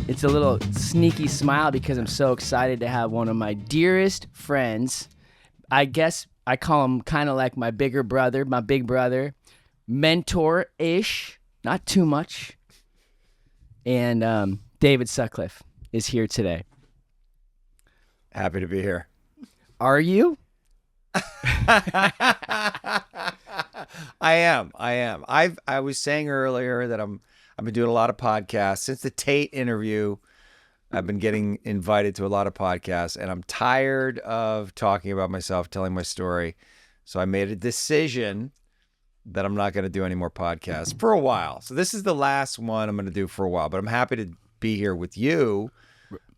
It's a little sneaky smile because I'm so excited to have one of my dearest friends. I guess I call him kind of like my big brother, mentor-ish, not too much. And David Sutcliffe is here today. Happy to be here. Are you? I am. I was saying earlier that I've been doing a lot of podcasts since the Tate interview. I've been getting invited to a lot of podcasts, and I'm tired of talking about myself, telling my story. So I made a decision that I'm not going to do any more podcasts for a while. So this is the last one I'm going to do for a while, but I'm happy to be here with you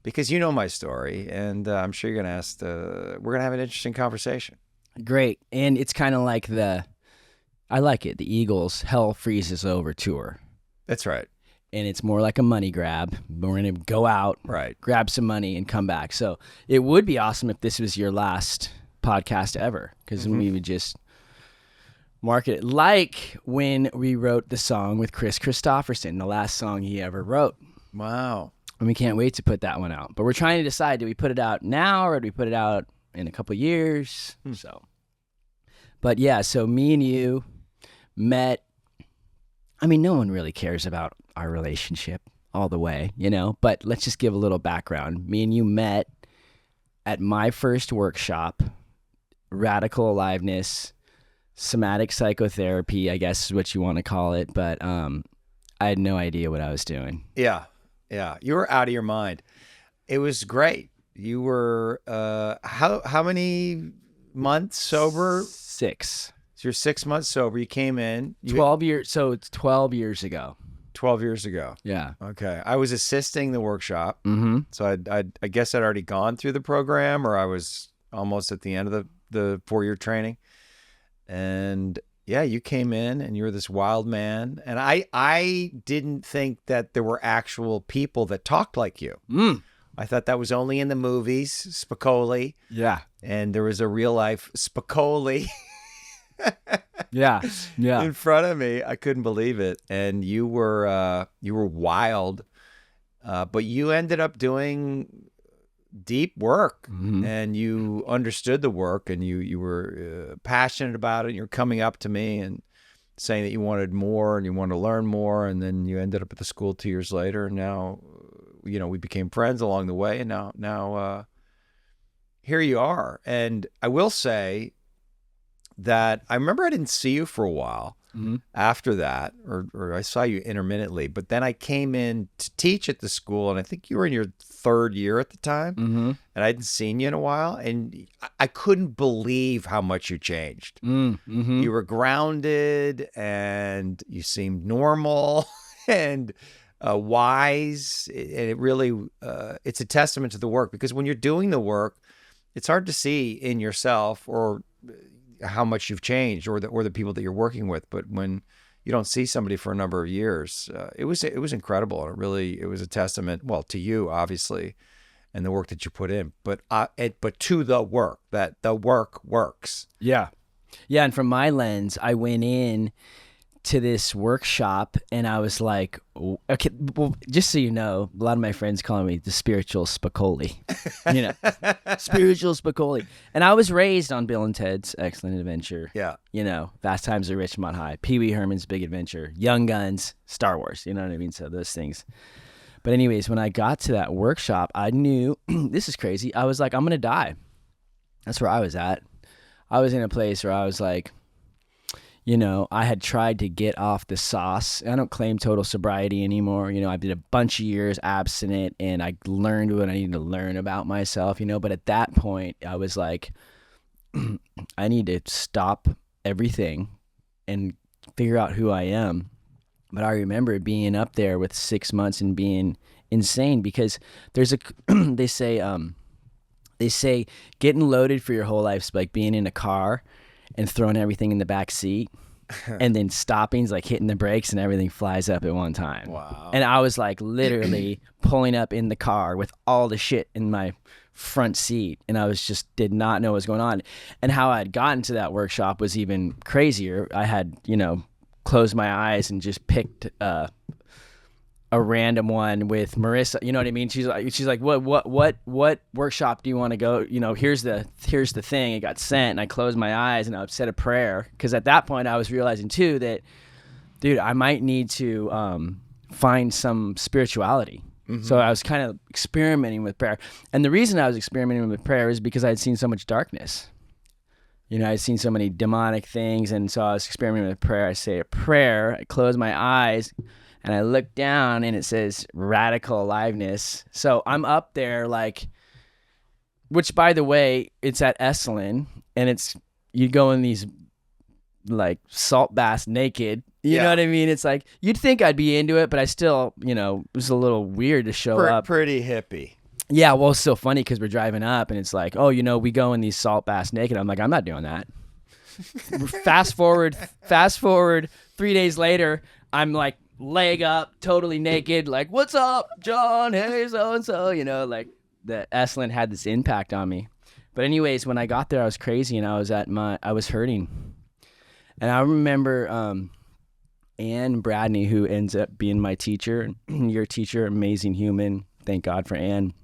because you know my story, and I'm sure you're going to ask. We're going to have an interesting conversation. Great. And it's kind of like I like it, the Eagles' Hell Freezes Over tour. That's right. And it's more like a money grab. We're going to go out, right, grab some money, and come back. So it would be awesome if this was your last podcast ever, because we would just market it. Like when we wrote the song with Chris Christopherson, the last song he ever wrote. Wow. And we can't wait to put that one out. But we're trying to decide, do we put it out now or do we put it out in a couple of years? But yeah, so me and you met. I mean, no one really cares about our relationship all the way, but let's just give a little background. Me and you met at my first workshop, Radical Aliveness, Somatic Psychotherapy, I guess is what you want to call it, but I had no idea what I was doing. Yeah. You were out of your mind. It was great. You were, how many months sober? 6. So you're 6 months sober. You came in. 12 years. So it's 12 years ago. 12 years ago. Yeah. Okay. I was assisting the workshop. Mm-hmm. So I guess I'd already gone through the program, or I was almost at the end of the 4-year training. And yeah, you came in and you were this wild man. And I didn't think that there were actual people that talked like you. I thought that was only in the movies, Spicoli. Yeah. And there was a real life Spicoli. Yeah. In front of me. I couldn't believe it. And you were wild, but you ended up doing deep work, and you understood the work, and you were passionate about it. And you're coming up to me and saying that you wanted more and you wanted to learn more, and then you ended up at the school 2 years later, and now we became friends along the way, and now here you are. And I will say that I remember I didn't see you for a while after that, or I saw you intermittently, but then I came in to teach at the school, and I think you were in your 3rd year at the time, and I hadn't seen you in a while, and I couldn't believe how much you changed. You were grounded, and you seemed normal and wise, and it really, it's a testament to the work, because when you're doing the work, it's hard to see in yourself or how much you've changed, or the people that you're working with. But when you don't see somebody for a number of years, it was incredible. And it was a testament, well, to you, obviously, and the work that you put in, but to the work, that the work works. Yeah. And from my lens, I went in to this workshop and I was like, okay, well, just so you know, a lot of my friends call me the spiritual Spicoli, spiritual Spicoli. And I was raised on Bill and Ted's Excellent Adventure. Yeah. Fast Times at Ridgemont High, Pee Wee Herman's Big Adventure, Young Guns, Star Wars, you know what I mean? So those things. But anyways, when I got to that workshop, I knew, this is crazy. I was like, I'm going to die. That's where I was at. I was in a place where I was like, I had tried to get off the sauce. I don't claim total sobriety anymore. I did a bunch of years abstinent, and I learned what I needed to learn about myself, But at that point, I was like, I need to stop everything and figure out who I am. But I remember being up there with 6 months and being insane, because there's they say getting loaded for your whole life's like being in a car and throwing everything in the back seat, and then stopping's like hitting the brakes and everything flies up at one time. Wow. And I was like literally pulling up in the car with all the shit in my front seat, and I did not know what was going on. And how I had gotten to that workshop was even crazier. I had, closed my eyes and just picked a random one with Marissa. You know what I mean? She's like, what workshop do you want to go? You know, here's the thing. It got sent, and I closed my eyes and I said a prayer, because at that point I was realizing too that, dude, I might need to find some spirituality. So I was kind of experimenting with prayer, and the reason I was experimenting with prayer is because I had seen so much darkness. You know, I'd seen so many demonic things, and so I was experimenting with prayer. I say a prayer, I close my eyes, and I look down, and it says radical aliveness. So I'm up there, like, which, by the way, it's at Esalen, and you go in these, like, salt baths naked. You know what I mean? It's like, you'd think I'd be into it, but I still, you know, it was a little weird to show up. Pretty hippie. Yeah, well, it's so funny because we're driving up, and it's like, oh, you know, we go in these salt baths naked. I'm like, I'm not doing that. Fast forward 3 days later, I'm like, leg up, totally naked, like, what's up, John? Hey, so-and-so, you know, like, the Esalen had this impact on me. But anyways, when I got there, I was crazy, and I was hurting. And I remember Ann Bradney, who ends up being my teacher, your teacher, amazing human. Thank God for Ann.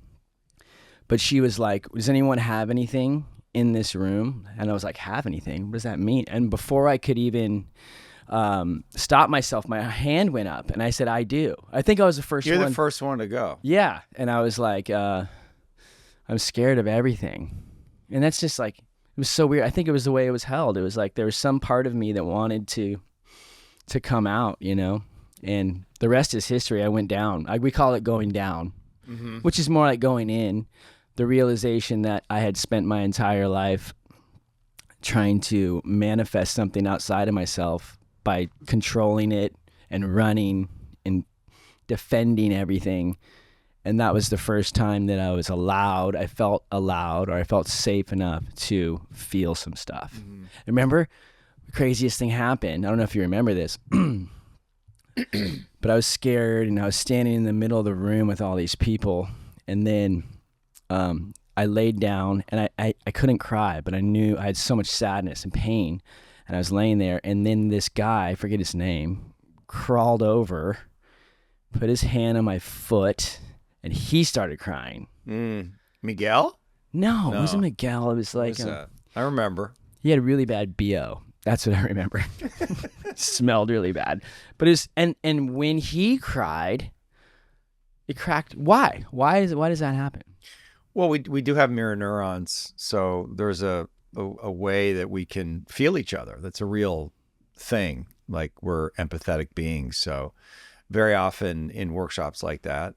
But she was like, does anyone have anything in this room? And I was like, have anything? What does that mean? And before I could even stop myself, my hand went up, and I said, I do. I think I was the first one. You're the first one to go. Yeah. And I was like, I'm scared of everything. And that's just like, it was so weird. I think it was the way it was held. It was like there was some part of me that wanted to come out, you know? And the rest is history. I went down. We call it going down, which is more like going in. The realization that I had spent my entire life trying to manifest something outside of myself by controlling it and running and defending everything. And that was the first time that I felt allowed, or I felt safe enough to feel some stuff. Remember, the craziest thing happened. I don't know if you remember this, but I was scared, and I was standing in the middle of the room with all these people. And then I laid down, and I couldn't cry, but I knew I had so much sadness and pain, and I was laying there, and then this guy, I forget his name, crawled over, put his hand on my foot, and he started crying. Miguel? No, it wasn't Miguel. It was like, I remember. He had a really bad BO. That's what I remember. Smelled really bad. But it was, and when he cried, it cracked. Why? Why does that happen? Well, we do have mirror neurons, so there's a way that we can feel each other. That's a real thing. Like, we're empathetic beings. So very often in workshops like that,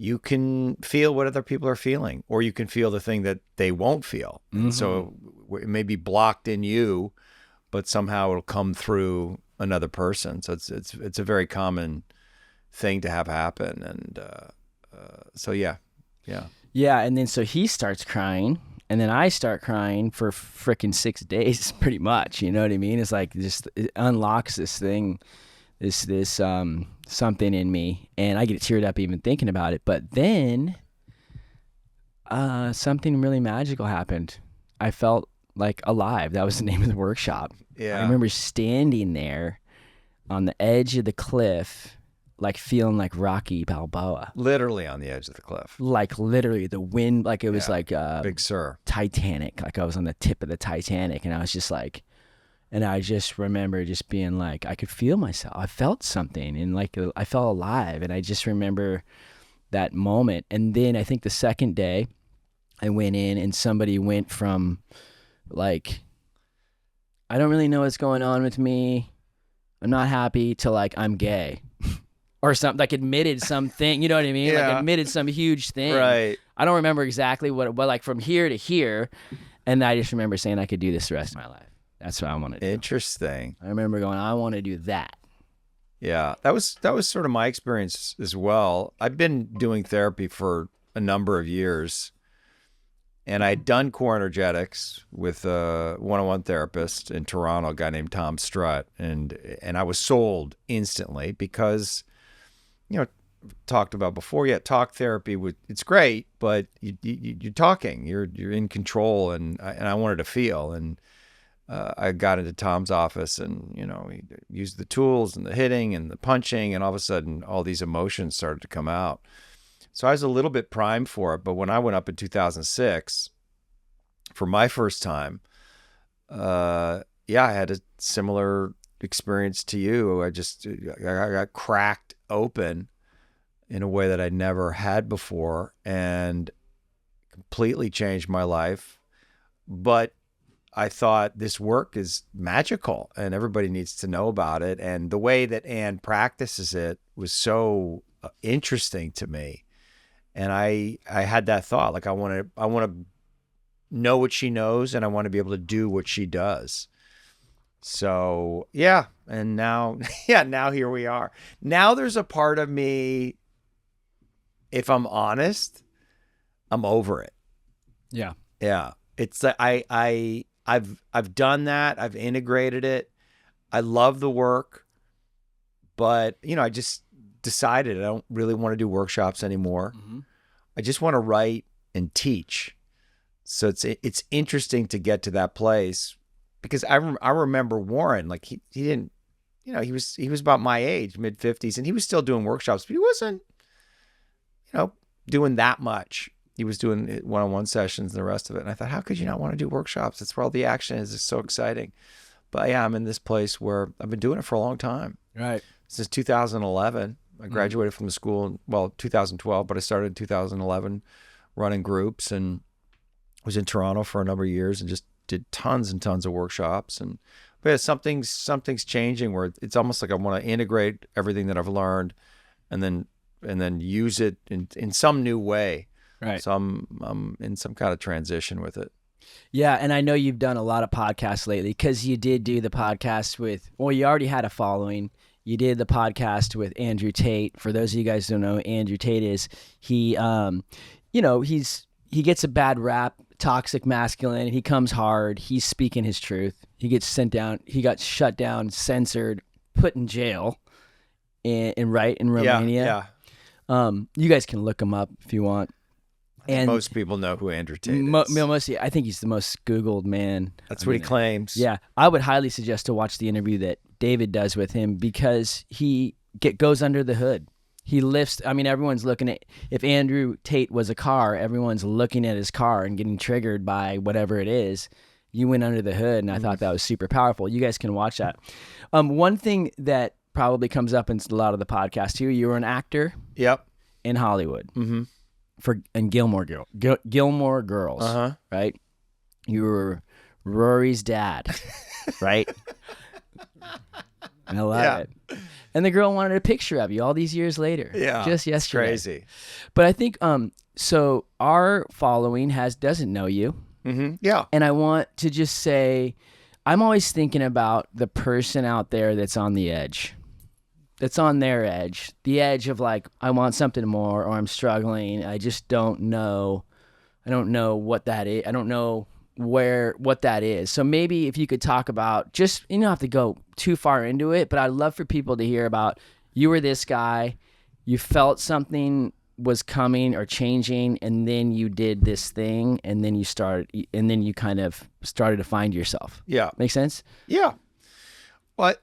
you can feel what other people are feeling, or you can feel the thing that they won't feel. And so it may be blocked in you, but somehow it'll come through another person. So it's a very common thing to have happen. And so yeah. And then so he starts crying, and then I start crying for frickin' 6 days, pretty much. You know what I mean? It's like, just, it unlocks this thing, this something in me, and I get teared up even thinking about it. But then something really magical happened. I felt like alive. That was the name of the workshop. Yeah. I remember standing there on the edge of the cliff, like feeling like Rocky Balboa. Literally on the edge of the cliff. Like, literally, the wind, like it was like Big Sur. Titanic. Like I was on the tip of the Titanic, and I was just like, and I just remember just being like, I could feel myself. I felt something, and like I felt alive. And I just remember that moment. And then I think the second day I went in, and somebody went from like, I don't really know what's going on with me, I'm not happy, to like, I'm gay. Or something, like admitted something, you know what I mean? Like admitted some huge thing. Right. I don't remember exactly what, but like from here to here. And I just remember saying I could do this the rest of my life. That's what I want to do. Interesting. I remember going, I want to do that. Yeah, that was sort of my experience as well. I've been doing therapy for a number of years, and I'd done core energetics with a one-on-one therapist in Toronto, a guy named Tom Strutt, and I was sold instantly because, you know, talked about before, talk therapy, it's great, but you're talking, you're in control, and I wanted to feel, and I got into Tom's office, and he used the tools and the hitting and the punching, and all of a sudden all these emotions started to come out. So I was a little bit primed for it. But when I went up in 2006 for my first time, I had a similar experience to you. I got cracked open in a way that I never had before, and completely changed my life. But I thought this work is magical and everybody needs to know about it. And the way that Anne practices it was so interesting to me. And I had that thought, like, I want to know what she knows, and I want to be able to do what she does. So, yeah. And now, now here we are. Now there's a part of me, if I'm honest, I'm over it. Yeah. Yeah. It's like I've done that. I've integrated it. I love the work, but I just decided I don't really want to do workshops anymore. Mm-hmm. I just want to write and teach. So it's interesting to get to that place, because I remember Warren, like he didn't, he was about my age, mid-50s, and he was still doing workshops, but he wasn't, doing that much. He was doing one-on-one sessions and the rest of it. And I thought, how could you not want to do workshops? That's where all the action is. It's so exciting. But yeah, I'm in this place where I've been doing it for a long time. Right. Since 2011. I graduated from the school in, 2012, but I started in 2011 running groups, and was in Toronto for a number of years and just did tons and tons of workshops. But yeah, something's changing, where it's almost like I want to integrate everything that I've learned and then use it in some new way. Right. So I'm in some kind of transition with it. Yeah, and I know you've done a lot of podcasts lately, because you did do the podcast you already had a following. You did the podcast with Andrew Tate. For those of you guys who don't know who Andrew Tate is, he gets a bad rap, toxic masculine. He comes hard. He's speaking his truth. He gets sent down. He got shut down, censored, put in jail in Romania. Yeah. You guys can look him up if you want. And most people know who Andrew Tate is. Mostly, I think he's the most Googled man. That's what he claims. Yeah. I would highly suggest to watch the interview that David does with him, because he goes under the hood. He lifts, everyone's looking at, if Andrew Tate was a car, everyone's looking at his car and getting triggered by whatever it is. You went under the hood, and I thought that was super powerful. You guys can watch that. One thing that probably comes up in a lot of the podcasts too, you were an actor. Yep. In Hollywood. Mm-hmm. And Gilmore Girls, right? You were Rory's dad, right? I love it. And the girl wanted a picture of you all these years later. Yeah, just yesterday. It's crazy. But I think so our following doesn't know you. Mm-hmm. Yeah. And I want to just say, I'm always thinking about the person out there that's on the edge. That's on their edge, the edge of like, I want something more, or I'm struggling. I just don't know. I don't know what that is. I don't know what that is. So maybe if you could talk about, just, you don't have to go too far into it, but I'd love for people to hear about, you were this guy, you felt something was coming or changing, and then you did this thing, and then you kind of started to find yourself. Yeah. Make sense? Yeah. But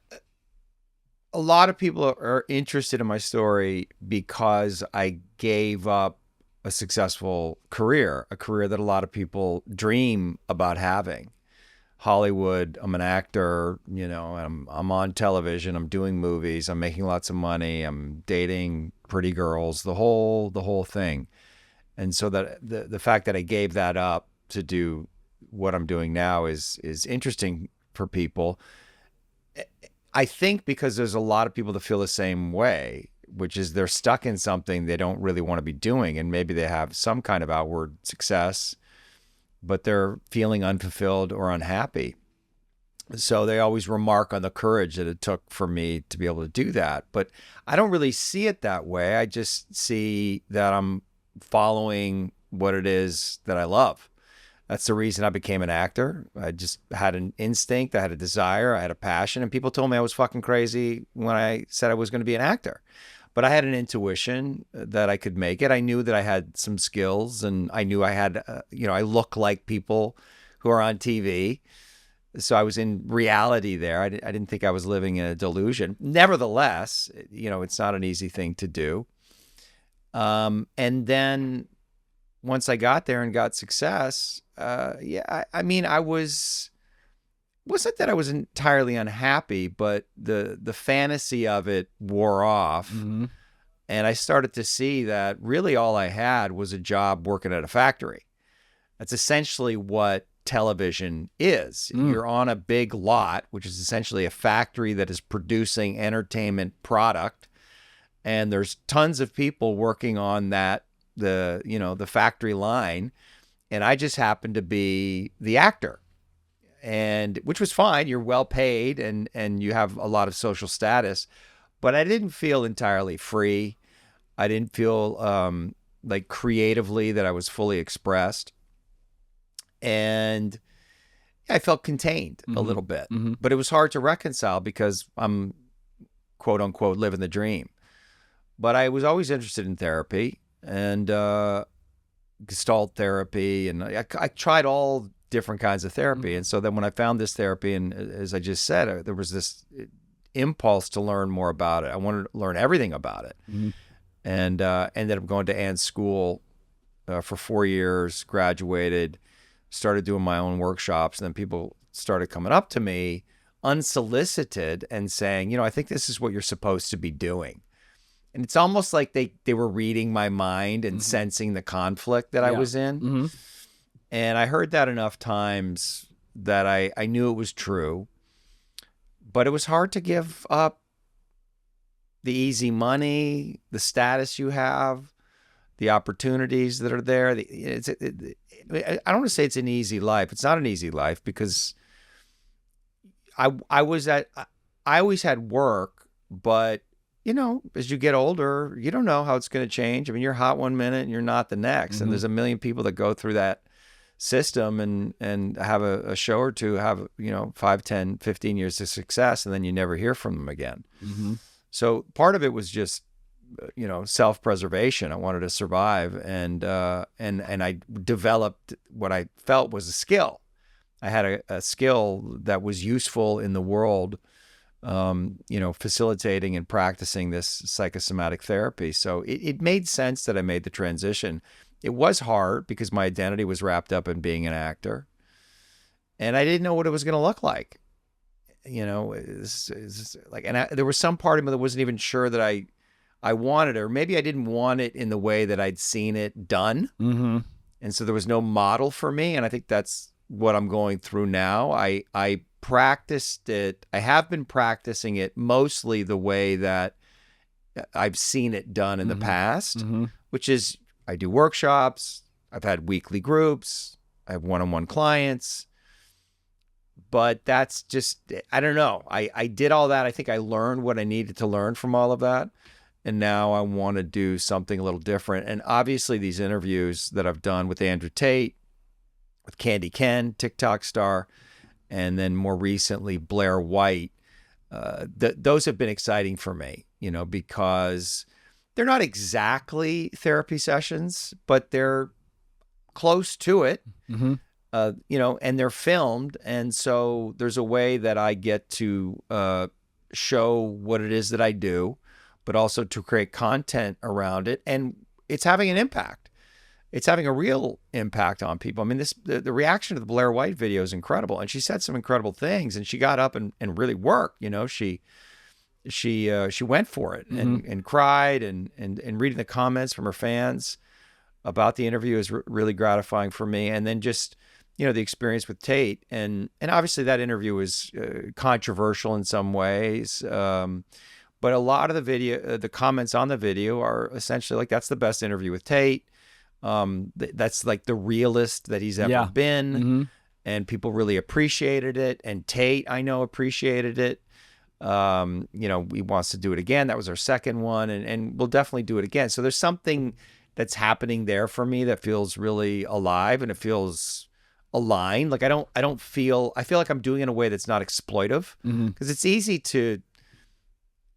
a lot of people are interested in my story because I gave up a successful career, a career that a lot of people dream about having. Hollywood, I'm an actor, I'm on television, I'm doing movies, I'm making lots of money, I'm dating pretty girls, the whole thing. And so that the fact that I gave that up to do what I'm doing now is interesting for people. I think because there's a lot of people that feel the same way, which is they're stuck in something they don't really want to be doing, and maybe they have some kind of outward success, but they're feeling unfulfilled or unhappy. So they always remark on the courage that it took for me to be able to do that. But I don't really see it that way. I just see that I'm following what it is that I love. That's the reason I became an actor. I just had an instinct, I had a desire, I had a passion, and people told me I was fucking crazy when I said I was going to be an actor. But I had an intuition that I could make it. I knew that I had some skills, and I knew I had, I look like people who are on TV. So I was in reality there. I didn't think I was living in a delusion. Nevertheless, it's not an easy thing to do. And then once I got there and got success, I mean, wasn't that I was entirely unhappy, but the fantasy of it wore off. Mm-hmm. And I started to see that really all I had was a job working at a factory. That's essentially what television is. You're on a big lot, which is essentially a factory that is producing entertainment product. And there's tons of people working on the factory line. And I just happened to be the actor, and which was fine. You're well paid and you have a lot of social status, but I didn't feel entirely free. I didn't feel like creatively that I was fully expressed. And I felt contained a little bit, but it was hard to reconcile because I'm quote unquote living the dream. But I was always interested in therapy and Gestalt therapy, and I tried all different kinds of therapy. And so then when I found this therapy, and as I just said, there was this impulse to learn more about it. I wanted to learn everything about it, and ended up going to Ann's school for 4 years, graduated, started doing my own workshops, and then people started coming up to me unsolicited and saying, I think this is what you're supposed to be doing. And it's almost like they were reading my mind and sensing the conflict that I was in. And I heard that enough times that I knew it was true. But it was hard to give up the easy money, the status you have, the opportunities that are there. I don't want to say it's an easy life. It's not an easy life because I always had work, but as you get older, you don't know how it's going to change. I mean, you're hot one minute and you're not the next. And there's a million people that go through that system and have a show or two, have, 5, 10, 15 years of success, and then you never hear from them again. So part of it was just, self-preservation. I wanted to survive. And I developed what I felt was a skill. I had a skill that was useful in the world, facilitating and practicing this psychosomatic therapy. So it made sense that I made the transition. It was hard because my identity was wrapped up in being an actor, and I didn't know what it was going to look like. There was some part of me that wasn't even sure that I wanted it, or maybe I didn't want it in the way that I'd seen it done. And so there was no model for me. And I think that's what I'm going through now. I practiced it. I have been practicing it mostly the way that I've seen it done in the past, which is I do workshops. I've had weekly groups. I have one-on-one clients. But that's just, I don't know. I did all that. I think I learned what I needed to learn from all of that. And now I want to do something a little different. And obviously these interviews that I've done with Andrew Tate, with Candy Ken, TikTok star, and then more recently Blair White, those have been exciting for me, because they're not exactly therapy sessions, but they're close to it, and they're filmed. And so there's a way that I get to show what it is that I do, but also to create content around it. And it's having an impact. It's having a real impact on people. I mean, the reaction to the Blair White video is incredible. And she said some incredible things, and she got up and really worked. She went for it and cried, and reading the comments from her fans about the interview is really gratifying for me. And then just, the experience with Tate, and obviously that interview was controversial in some ways. But a lot of the comments on the video are essentially like, that's the best interview with Tate. That's like the realest that he's ever been. And people really appreciated it. And Tate, I know, appreciated it. He wants to do it again. That was our second one, and we'll definitely do it again. So there's something that's happening there for me that feels really alive, and it feels aligned. Like I feel like I'm doing it in a way that's not exploitive, because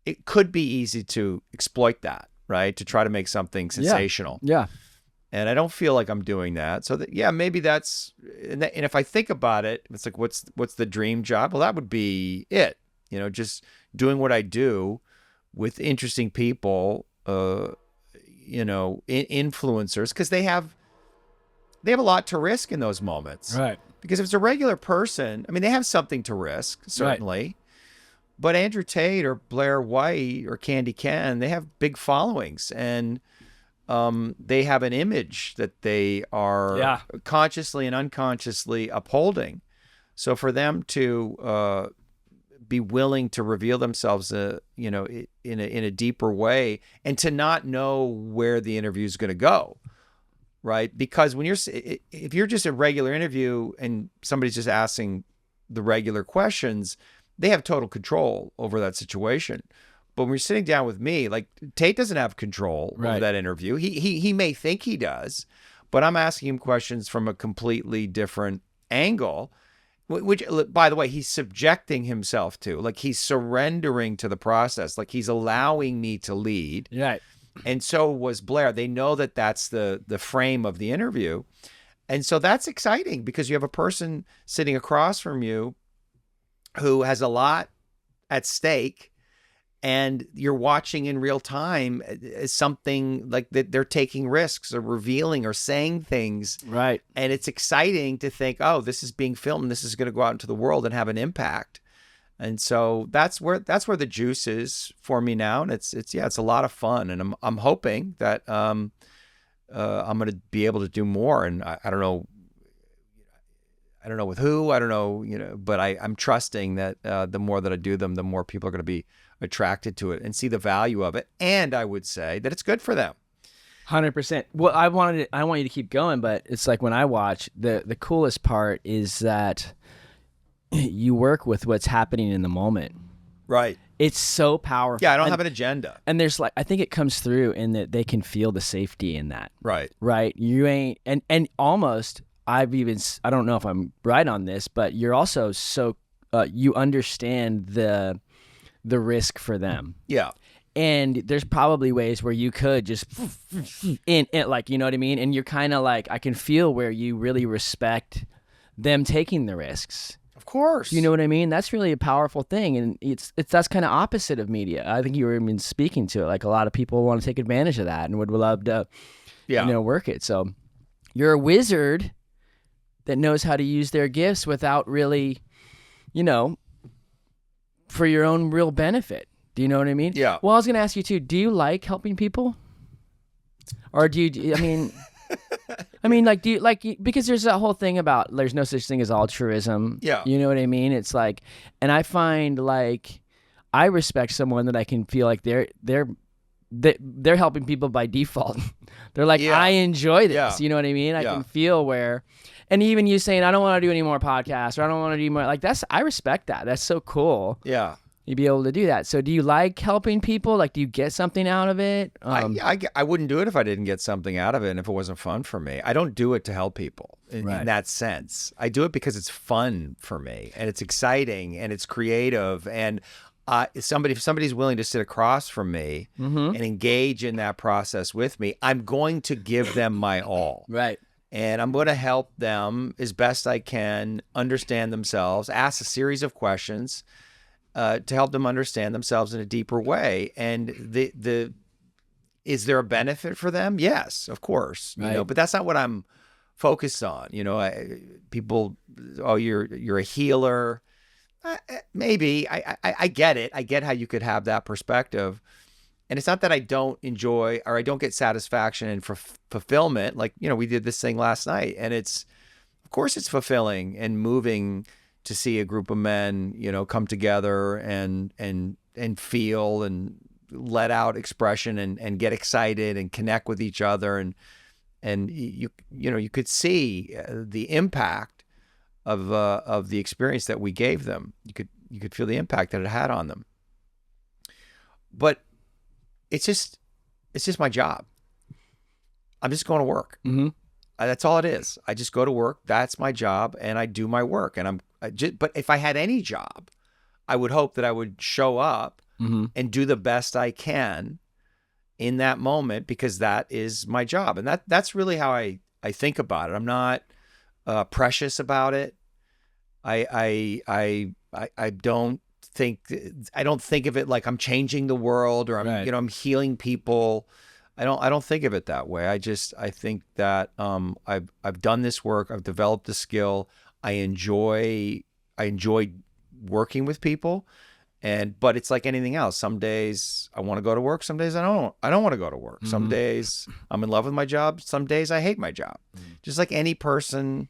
it could be easy to exploit that, right? To try to make something sensational. Yeah. And I don't feel like I'm doing that. So that, yeah, maybe that's, and if I think about it, it's like, what's the dream job? Well, that would be it. Just doing what I do with interesting people, influencers, because they have a lot to risk in those moments. Right. Because if it's a regular person, I mean, they have something to risk, certainly. Right. But Andrew Tate or Blair White or Candy Ken, they have big followings, and they have an image that they are consciously and unconsciously upholding. So for them to be willing to reveal themselves, in a deeper way, and to not know where the interview is going to go, right? Because if you're just a regular interview and somebody's just asking the regular questions, they have total control over that situation. But when you're sitting down with me, like, Tate doesn't have control over that interview. He may think he does, but I'm asking him questions from a completely different angle, which, by the way, he's subjecting himself to. Like, he's surrendering to the process. Like, he's allowing me to lead. Right. And so was Blair. They know that that's the frame of the interview. And so that's exciting, because you have a person sitting across from you who has a lot at stake, and you're watching in real time as something like that they're taking risks or revealing or saying things. Right. And it's exciting to think, oh, this is being filmed. This is going to go out into the world and have an impact. And so that's where the juice is for me now. And it's a lot of fun. And I'm hoping that I'm going to be able to do more. And I don't know with who, I don't know, but I'm trusting that the more that I do them, the more people are going to be attracted to it and see the value of it. And I would say that it's good for them. 100%. Well, I want you to keep going, but it's like, when I watch, the coolest part is that you work with what's happening in the moment. Right. It's so powerful. Yeah, I don't have an agenda. And there's I think it comes through in that they can feel the safety in that. Right. Right. You ain't, and almost, I don't know if I'm right on this, but you're also so, you understand the risk for them. Yeah. And there's probably ways where you could just in like, you know what I mean? And you're kind of like, I can feel where you really respect them taking the risks. Of course. You know what I mean? That's really a powerful thing. And that's kind of opposite of media. I think you were even speaking to it. Like, a lot of people want to take advantage of that and would love to, work it. So you're a wizard that knows how to use their gifts without really, for your own real benefit. Do you know what I mean? Yeah. Well, I was going to ask you too, do you like helping people? Or do you, because there's that whole thing about there's no such thing as altruism. Yeah. You know what I mean? It's like, and I find like, I respect someone that I can feel like they're helping people by default. They're like, I enjoy this. Yeah. You know what I mean? I can feel where, and even you saying, I don't want to do any more podcasts, or I don't want to do more, like, I respect that. That's so cool. Yeah. You'd be able to do that. So do you like helping people? Like, do you get something out of it? I wouldn't do it if I didn't get something out of it, and if it wasn't fun for me. I don't do it to help people in that sense. I do it because it's fun for me, and it's exciting, and it's creative, and if somebody's willing to sit across from me and engage in that process with me, I'm going to give them my all. Right. And I'm going to help them as best I can understand themselves, ask a series of questions to help them understand themselves in a deeper way. And is there a benefit for them? Yes, of course. Right. But that's not what I'm focused on. People, oh, you're a healer. Maybe I get it. I get how you could have that perspective. And it's not that I don't enjoy or I don't get satisfaction and fulfillment. Like, we did this thing last night, and of course it's fulfilling and moving to see a group of men, come together and feel and let out expression and get excited and connect with each other. And you could see the impact of the experience that we gave them. You could feel the impact that it had on them. But it's just my job. I'm just going to work. Mm-hmm. That's all it is. I just go to work. That's my job, and I do my work. And but if I had any job, I would hope that I would show up and do the best I can in that moment because that is my job. And that's really how I think about it. I'm not precious about it. I don't think of it like I'm changing the world or I'm Right. I'm healing people. I don't think of it that way. I think that I've done this work. I've developed the skill. I enjoy working with people, but it's like anything else. Some days I want to go to work. Some days I don't want to go to work. Some days I'm in love with my job. Some days I hate my job. Just like any person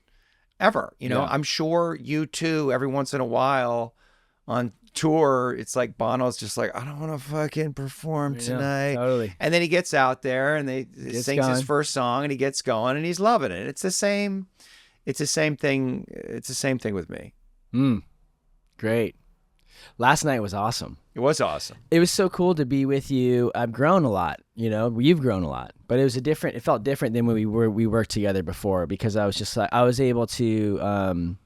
ever. Yeah. I'm sure you too. Every once in a while on tour, it's like Bono's just like, I don't want to fucking perform tonight. Totally. And then he gets out there and he sings his going. first song and he gets going and he's loving it. It's the same thing. It's the same thing with me. Great. Last night was awesome. It was awesome. It was so cool to be with you. I've grown a lot, you've grown a lot, but it felt different than when we worked together before, because I was just like, I was able to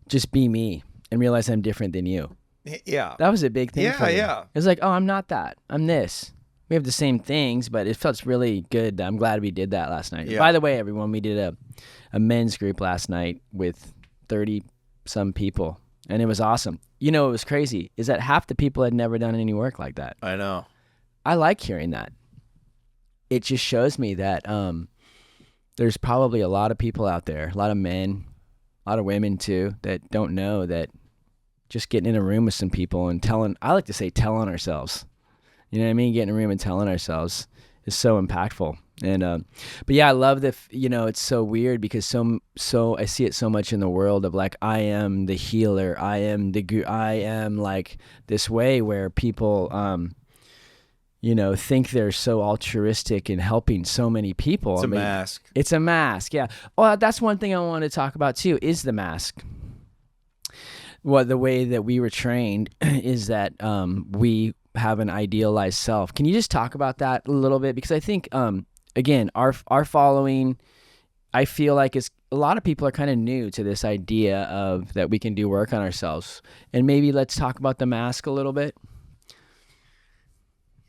just be me and realize I'm different than you. Yeah. That was a big thing for me. Yeah. It was like, oh, I'm not that. I'm this. We have the same things, but it felt really good. I'm glad we did that last night. Yeah. By the way, everyone, we did a men's group last night with 30 some people, and it was awesome. It was crazy is that half the people had never done any work like that. I know. I like hearing that. It just shows me that there's probably a lot of people out there, a lot of men, a lot of women too, that don't know that just getting in a room with some people and telling ourselves, you know what I mean? Getting in a room and telling ourselves is so impactful. And, but yeah, I love it's so weird because so I see it so much in the world of like, I am the healer. I am like this way where people, think they're so altruistic in helping so many people. It's a mask. It's a mask. Yeah. Well, that's one thing I want to talk about too, is the mask. Well, the way that we were trained is that, we have an idealized self. Can you just talk about that a little bit? Because I think, again, our following, I feel like a lot of people are kind of new to this idea of that we can do work on ourselves. And maybe let's talk about the mask a little bit.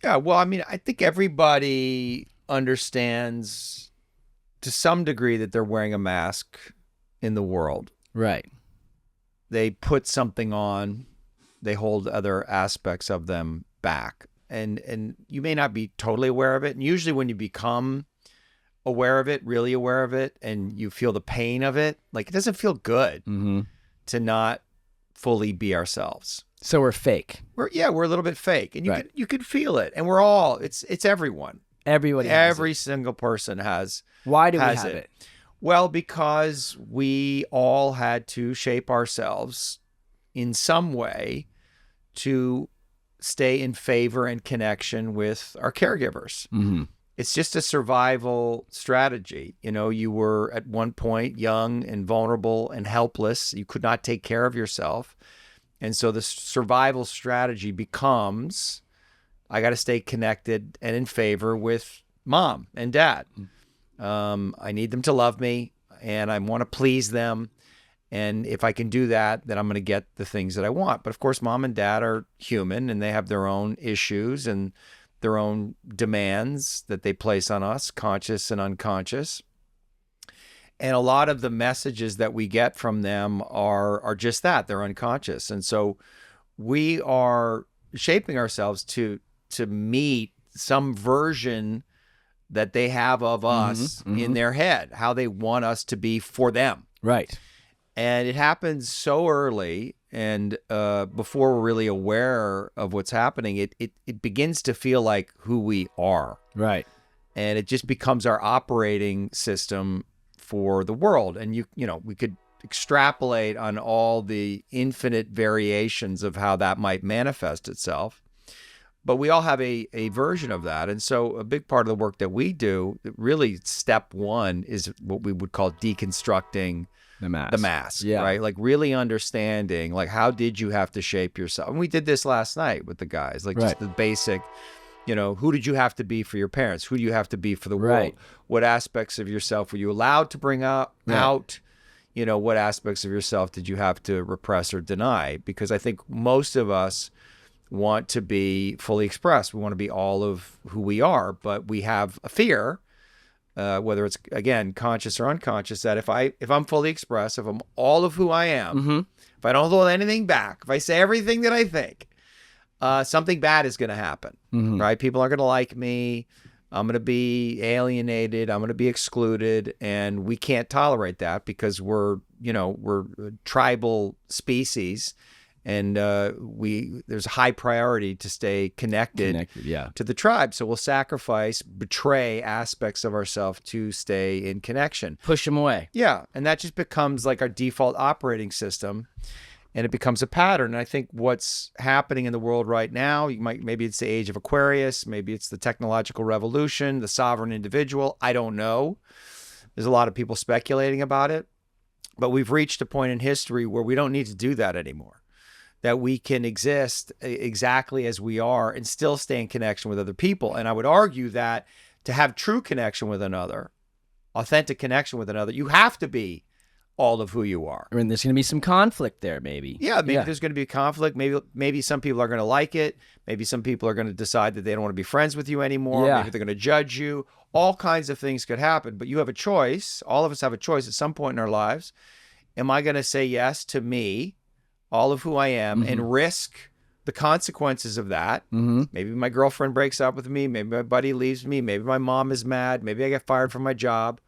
Yeah, well, I mean, I think everybody understands to some degree that they're wearing a mask in the world. Right. They put something on, they hold other aspects of them back. And you may not be totally aware of it. And usually when you become aware of it, really aware of it, and you feel the pain of it, like it doesn't feel good to not fully be ourselves. So we're fake. We're a little bit fake. And you could feel it. And we're all, it's everyone. Every single person has. Why do we have it? Well, because we all had to shape ourselves in some way to stay in favor and connection with our caregivers. It's just a survival strategy. You were at one point young and vulnerable and helpless. You could not take care of yourself. And so the survival strategy becomes, I got to stay connected and in favor with mom and dad. I need them to love me and I want to please them. And if I can do that, then I'm going to get the things that I want. But of course, mom and dad are human and they have their own issues and their own demands that they place on us, conscious and unconscious. And a lot of the messages that we get from them are just that, they're unconscious. And so we are shaping ourselves to meet some version that they have of us in their head, how they want us to be for them. Right. And it happens so early, and before we're really aware of what's happening, it begins to feel like who we are. Right. And it just becomes our operating system for the world. And we could extrapolate on all the infinite variations of how that might manifest itself. But we all have a version of that. And so a big part of the work that we do, really step one, is what we would call deconstructing the mask, yeah. Right? Like really understanding, like, how did you have to shape yourself? And we did this last night with the guys, like just the basic, who did you have to be for your parents? Who do you have to be for the world? What aspects of yourself were you allowed to bring out? What aspects of yourself did you have to repress or deny? Because I think most of us want to be fully expressed. We want to be all of who we are, but we have a fear, whether it's, again, conscious or unconscious, that if I'm fully expressed, if I'm all of who I am, if I don't hold anything back, if I say everything that I think, something bad is going to happen, right? People aren't going to like me. I'm going to be alienated. I'm going to be excluded. And we can't tolerate that because we're a tribal species. And there's a high priority to stay connected to the tribe. So we'll sacrifice, betray aspects of ourselves to stay in connection. Push them away. Yeah. And that just becomes like our default operating system. And it becomes a pattern. And I think what's happening in the world right now, maybe it's the age of Aquarius, maybe it's the technological revolution, the sovereign individual. I don't know. There's a lot of people speculating about it. But we've reached a point in history where we don't need to do that anymore. That we can exist exactly as we are and still stay in connection with other people. And I would argue that to have true connection with another, authentic connection with another, you have to be all of who you are. I mean, there's going to be some conflict there, maybe. Yeah, maybe there's going to be a conflict. Maybe some people are going to like it. Maybe some people are going to decide that they don't want to be friends with you anymore. Yeah. Maybe they're going to judge you. All kinds of things could happen. But you have a choice. All of us have a choice at some point in our lives. Am I going to say yes to me, all of who I am, and risk the consequences of that? Maybe my girlfriend breaks up with me. Maybe my buddy leaves me. Maybe my mom is mad. Maybe I get fired from my job.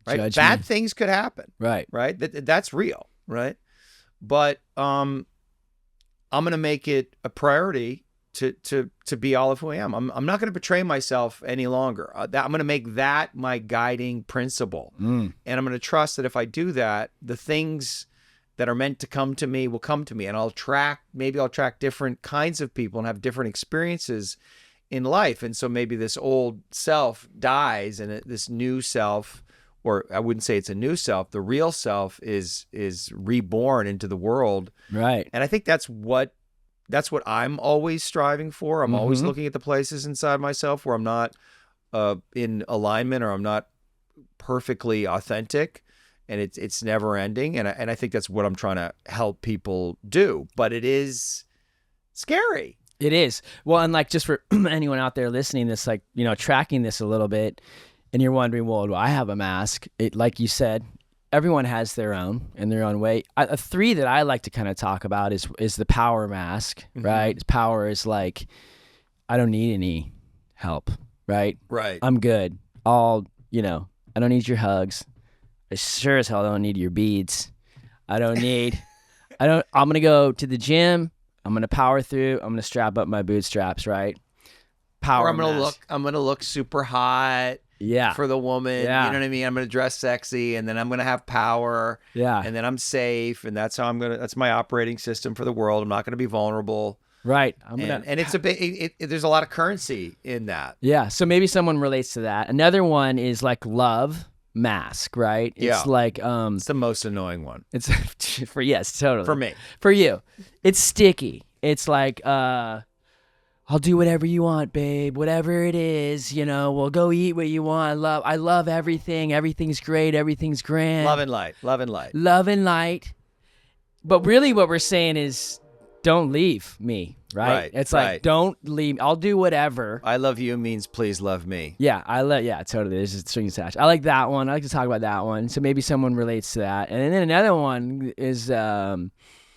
Right? Bad things could happen. Right. That's real. Right. But I'm going to make it a priority to be all of who I am. I'm not going to betray myself any longer. I'm going to make that my guiding principle. And I'm going to trust that if I do that, the things that are meant to come to me will come to me. And maybe I'll attract different kinds of people and have different experiences in life. And so maybe this old self dies and this new self, or I wouldn't say it's a new self, the real self is reborn into the world. Right. And I think that's what I'm always striving for. I'm always looking at the places inside myself where I'm not in alignment or I'm not perfectly authentic, and it's never ending. And I think that's what I'm trying to help people do. But it is scary. It is. Well, and like just for anyone out there listening, this tracking this a little bit, and you're wondering, well, do I have a mask? Like you said, everyone has their own in their own way. A three that I like to kind of talk about is the power mask, right? Power is like, I don't need any help, right? Right. I'm good. I don't need your hugs. I sure as hell don't need your beads. I'm going to go to the gym. I'm going to power through. I'm going to strap up my bootstraps, right? Power mask. I'm going to look super hot. Yeah. For the woman. Yeah. You know what I mean? I'm going to dress sexy, and then I'm going to have power. Yeah. And then I'm safe, and that's my operating system for the world. I'm not going to be vulnerable. Right. And it's there's a lot of currency in that. Yeah. So maybe someone relates to that. Another one is like love mask, right? It's like it's the most annoying one. It's totally. For me. For you. It's sticky. It's like I'll do whatever you want, babe. Whatever it is, we'll go eat what you want. I love everything. Everything's great. Everything's grand. Love and light. Love and light. Love and light. But really what we're saying is don't leave me, right? It's like, don't leave. I'll do whatever. I love you means please love me. Yeah, totally. There's a string attached. I like that one. I like to talk about that one. So maybe someone relates to that. And then another one is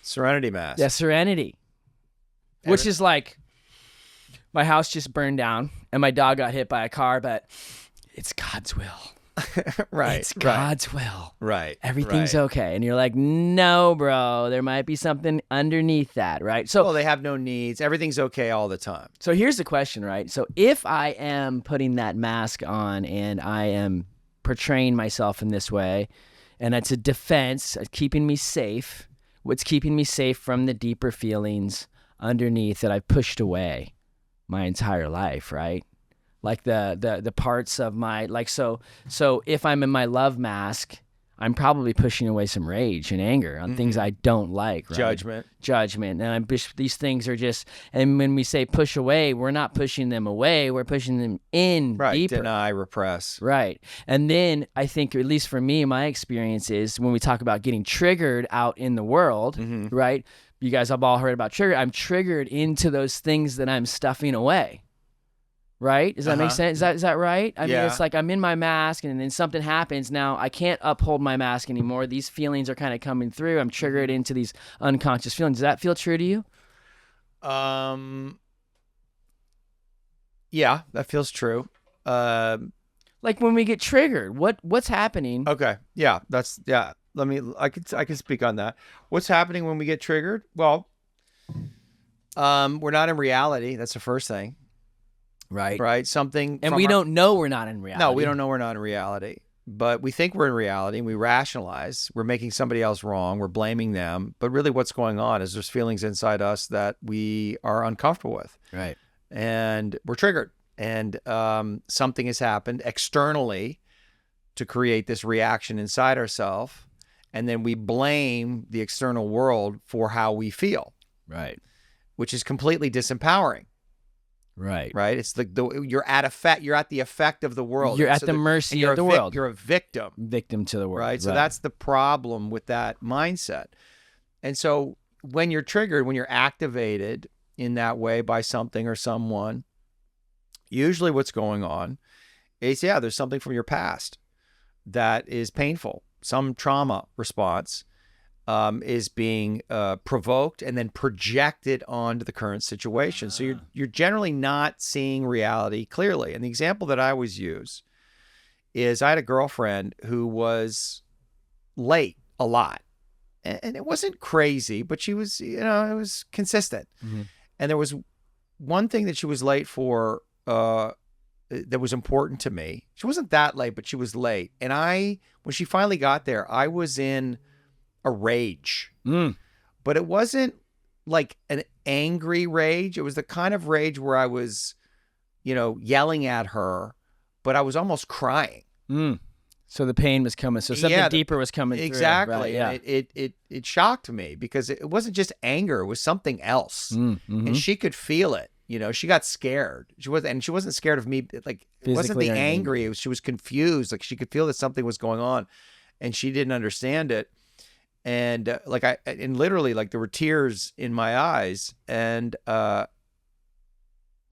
Serenity mask. Yeah, Serenity. Which is like, my house just burned down and my dog got hit by a car, but it's God's will. Right. It's God's will. Right. Everything's okay. And you're like, no, bro, there might be something underneath that, right? So, well, they have no needs. Everything's okay all the time. So here's the question, right? So if I am putting that mask on and I am portraying myself in this way, and it's a defense, keeping me safe, what's keeping me safe from the deeper feelings underneath that I've pushed away my entire life, right? Like the parts of my, like, so if I'm in my love mask, I'm probably pushing away some rage and anger on things I don't like, right? Judgment. And these things are just, and when we say push away, we're not pushing them away, we're pushing them in deeper. Deny, repress. Right. And then I think, at least for me, my experience is when we talk about getting triggered out in the world, right? You guys have all heard about trigger. I'm triggered into those things that I'm stuffing away. Right? Does that make sense? Is that right? I mean, it's like I'm in my mask and then something happens. Now I can't uphold my mask anymore. These feelings are kind of coming through. I'm triggered into these unconscious feelings. Does that feel true to you? Yeah, that feels true. Like when we get triggered, what's happening? Okay. Yeah, I can speak on that. What's happening when we get triggered? Well, we're not in reality. That's the first thing. Right. Right. Something. And we don't know we're not in reality. No, we don't know we're not in reality, but we think we're in reality and we rationalize. We're making somebody else wrong. We're blaming them. But really what's going on is there's feelings inside us that we are uncomfortable with. Right. And we're triggered. And something has happened externally to create this reaction inside ourselves. And then we blame the external world for how we feel. Right. Which is completely disempowering. Right. Right. It's you're at the effect of the world. You're at the mercy of the world. You're a victim. Victim to the world. Right. So that's the problem with that mindset. And so when you're triggered, when you're activated in that way by something or someone, usually what's going on is, there's something from your past that is painful. Some trauma response is being provoked and then projected onto the current situation. So you're generally not seeing reality clearly. And the example that I always use is I had a girlfriend who was late a lot. And it wasn't crazy, but she was, it was consistent. Mm-hmm. And there was one thing that she was late for that was important to me. She wasn't that late, but she was late. And when she finally got there, I was in a rage, but it wasn't like an angry rage. It was the kind of rage where I was, yelling at her, but I was almost crying. So the pain was coming. So something deeper was coming through. Exactly. Right, yeah. It shocked me because it wasn't just anger. It was something else. Mm-hmm. And she could feel it. She got scared. She wasn't scared of me. Like, it wasn't the angry. She was confused. Like, she could feel that something was going on and she didn't understand it. And literally, like, there were tears in my eyes, and I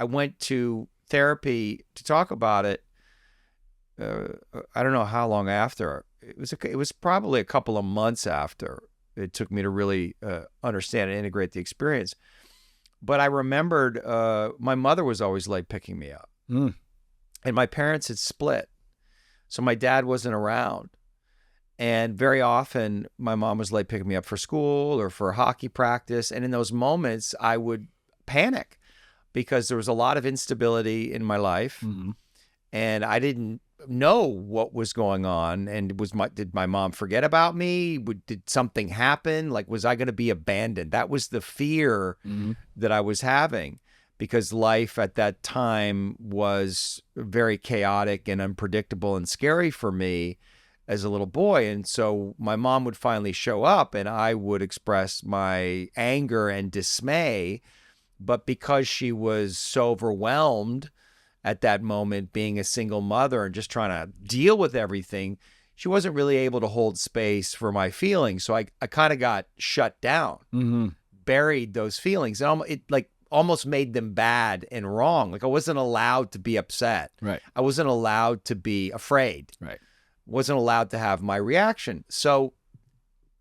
went to therapy to talk about it. I don't know how long after. It was probably a couple of months after it took me to really understand and integrate the experience. But I remembered my mother was always late picking me up, and my parents had split, so my dad wasn't around. And very often, my mom was late picking me up for school or for hockey practice. And in those moments, I would panic because there was a lot of instability in my life. Mm-hmm. And I didn't know what was going on. And did my mom forget about me? Did something happen? Like, was I going to be abandoned? That was the fear that I was having, because life at that time was very chaotic and unpredictable and scary for me as a little boy. And so my mom would finally show up and I would express my anger and dismay. But because she was so overwhelmed at that moment, being a single mother and just trying to deal with everything, she wasn't really able to hold space for my feelings. So I kind of got shut down, buried those feelings. And it almost made them bad and wrong. Like, I wasn't allowed to be upset. Right. I wasn't allowed to be afraid. Right. Wasn't allowed to have my reaction. So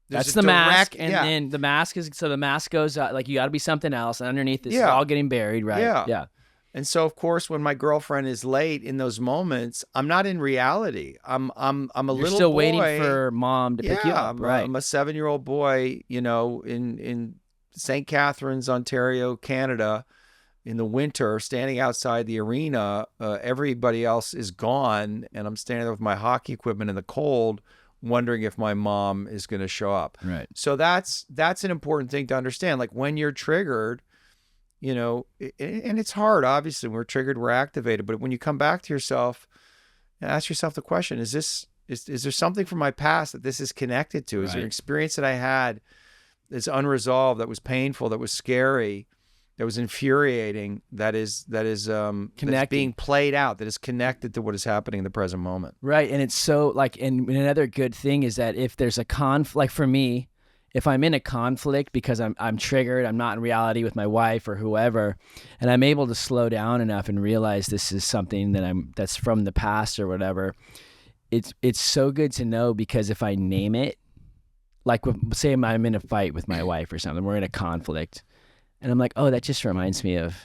that's the mask, and then the mask the mask goes out, like, you got to be something else, and underneath this is all getting buried, right? Yeah. And so, of course, when my girlfriend is late in those moments, I'm not in reality. I'm a little boy. You're still waiting for mom to pick you up, right? I'm a 7-year-old boy, in St. Catharines, Ontario, Canada, in the winter, standing outside the arena. Everybody else is gone, and I'm standing there with my hockey equipment in the cold, wondering if my mom is going to show up. Right. So that's an important thing to understand. Like, when you're triggered, and it's hard, obviously. When we're triggered, we're activated. But when you come back to yourself and ask yourself the question, is there something from my past that this is connected to? Is there an experience that I had that's unresolved, that was painful, that was scary, that was infuriating, that is that's being played out, that is connected to what is happening in the present moment? Right. And it's so, like, and another good thing is that if there's a like, for me, if I'm in a conflict because I'm triggered, I'm not in reality with my wife or whoever, and I'm able to slow down enough and realize this is something that's from the past or whatever, it's so good to know, because if I name it, like say I'm in a fight with my wife or something, we're in a conflict, and I'm like, oh, that just reminds me of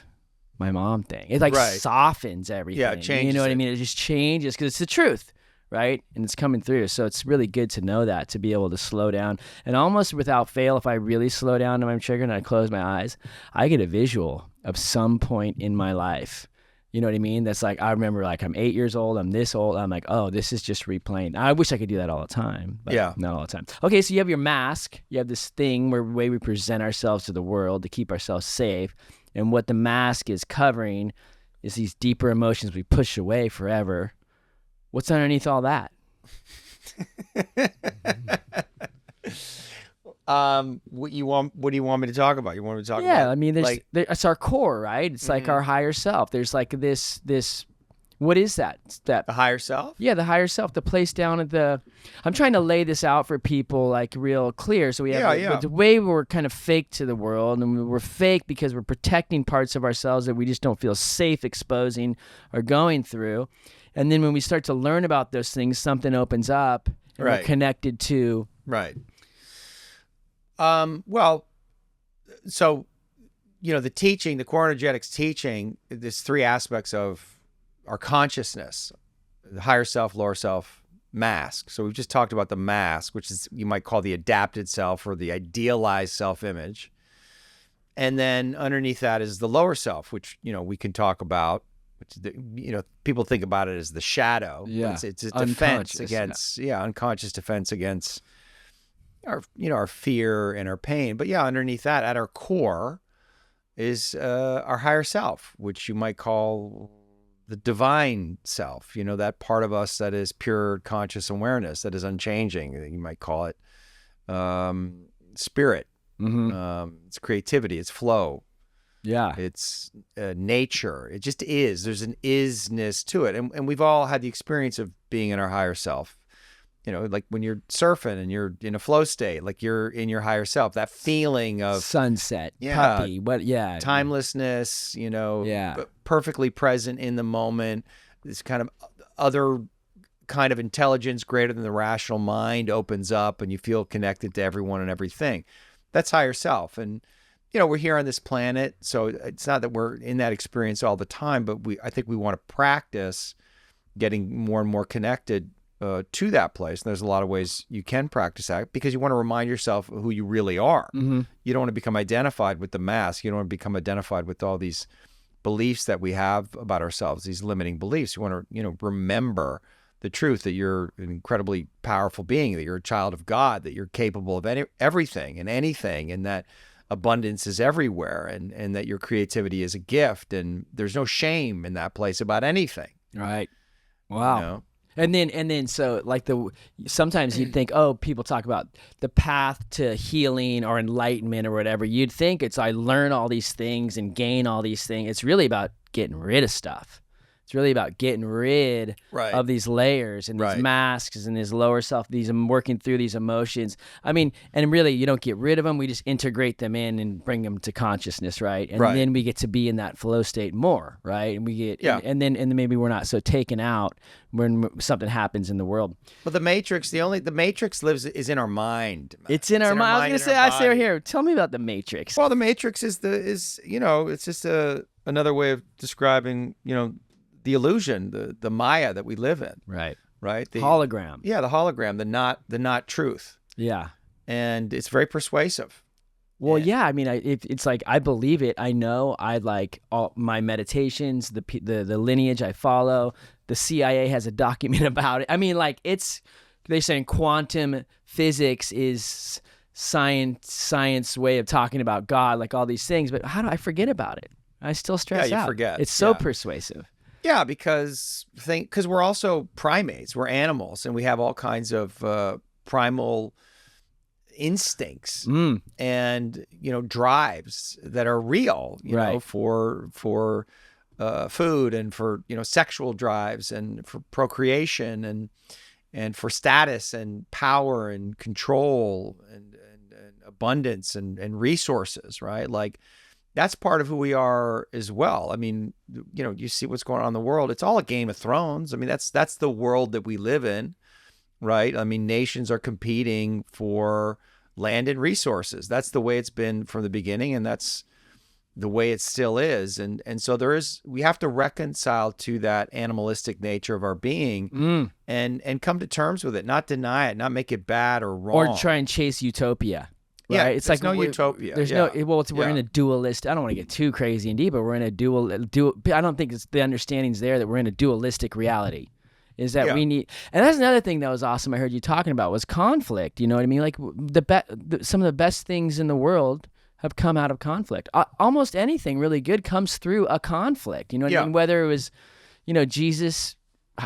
my mom thing. It like softens everything. Yeah, it changes. You know what I mean? It just changes because it's the truth, right? And it's coming through. So it's really good to know that, to be able to slow down. And almost without fail, if I really slow down and I'm triggered and I close my eyes, I get a visual of some point in my life. You know what I mean? That's like, I remember like I'm 8 years old, I'm this old, I'm like, oh, this is just replaying. I wish I could do that all the time, but not all the time. Okay, so you have your mask. You have this thing where way we present ourselves to the world to keep ourselves safe. And what the mask is covering is these deeper emotions we push away forever. What's underneath all that? What do you want me to talk about? You want me to talk about? Yeah, I mean, it's our core, right? It's like our higher self. There's like this. What is that? The higher self? Yeah, the higher self. The place down at the. I'm trying to lay this out for people like real clear, so we have the way we're kind of fake to the world, and we're fake because we're protecting parts of ourselves that we just don't feel safe exposing or going through. And then when we start to learn about those things, something opens up, and we're connected to. Right. Well, so, the teaching, the core energetics teaching, there's three aspects of our consciousness: the higher self, lower self, mask. So we've just talked about the mask, which is, you might call the adapted self or the idealized self-image. And then underneath that is the lower self, which, we can talk about, which, people think about it as the shadow. Yeah. It's a defense against, unconscious defense against our fear and our pain. But underneath that, at our core, is our higher self, which you might call the divine self. That part of us that is pure conscious awareness, that is unchanging. You might call it spirit. It's creativity. It's flow. Yeah. It's nature. It just is. There's an isness to it. And we've all had the experience of being in our higher self. Like when you're surfing and you're in a flow state, like you're in your higher self, that feeling of sunset, puppy, timelessness, perfectly present in the moment, this kind of other kind of intelligence greater than the rational mind opens up, and you feel connected to everyone and everything. That's higher self. And, we're here on this planet, so it's not that we're in that experience all the time, but I think we want to practice getting more and more connected to that place. And there's a lot of ways you can practice that, because you want to remind yourself of who you really are. You don't want to become identified with the mask. You don't want to become identified with all these beliefs that we have about ourselves, these limiting beliefs. You want to, remember the truth that you're an incredibly powerful being, that you're a child of God, that you're capable of everything and anything, and that abundance is everywhere, and that your creativity is a gift, and there's no shame in that place about anything. Right. Wow. And then, so like sometimes you'd think, oh, people talk about the path to healing or enlightenment or whatever. You'd think it's, I learn all these things and gain all these things. It's really about getting rid of stuff. It's really about getting rid of these layers and these masks and this lower self, working through these emotions. I mean, and really, you don't get rid of them. We just integrate them in and bring them to consciousness, right? And then we get to be in that flow state more, right? And we get, and then maybe we're not so taken out when something happens in the world. But the Matrix, the Matrix is in our mind. It's in our mind. I was going to say right here. Tell me about the Matrix. Well, the Matrix is it's just another way of describing, the illusion, the Maya that we live in. Right. The hologram. Yeah, the hologram, the not truth. Yeah. And it's very persuasive. Well, I mean, it's like, I believe it. I know. I like all my meditations, the lineage I follow. The CIA has a document about it. I mean, like, they're saying quantum physics is science way of talking about God, like all these things. But how do I forget about it? I still stress out. Yeah, you forget. It's so persuasive. Yeah, because we're also primates. We're animals, and we have all kinds of primal instincts and drives that are real. You know, for food, and for sexual drives, and for procreation, and for status and power and control and abundance and resources, right? Like that's part of who we are as well. I mean, you know, you see what's going on in the world. It's all a Game of Thrones. I mean, that's the world that we live in, right? I mean, nations are competing for land and resources. That's the way it's been from the beginning, and that's the way it still is. And so we have to reconcile to that animalistic nature of our being and come to terms with it, not deny it, not make it bad or wrong. Or try and chase utopia. Right? Yeah, it's there's like no utopia. There's yeah. we're in a dualist. I don't want to get too crazy and deep, but we're in a dual. I don't think it's the understanding's there that we're in a dualistic reality. Is that we need, and that's another thing that was awesome. I heard you talking about was conflict. You know what I mean? Like some of the best things in the world have come out of conflict. Almost anything really good comes through a conflict. You know what I mean? Whether it was, you know, Jesus,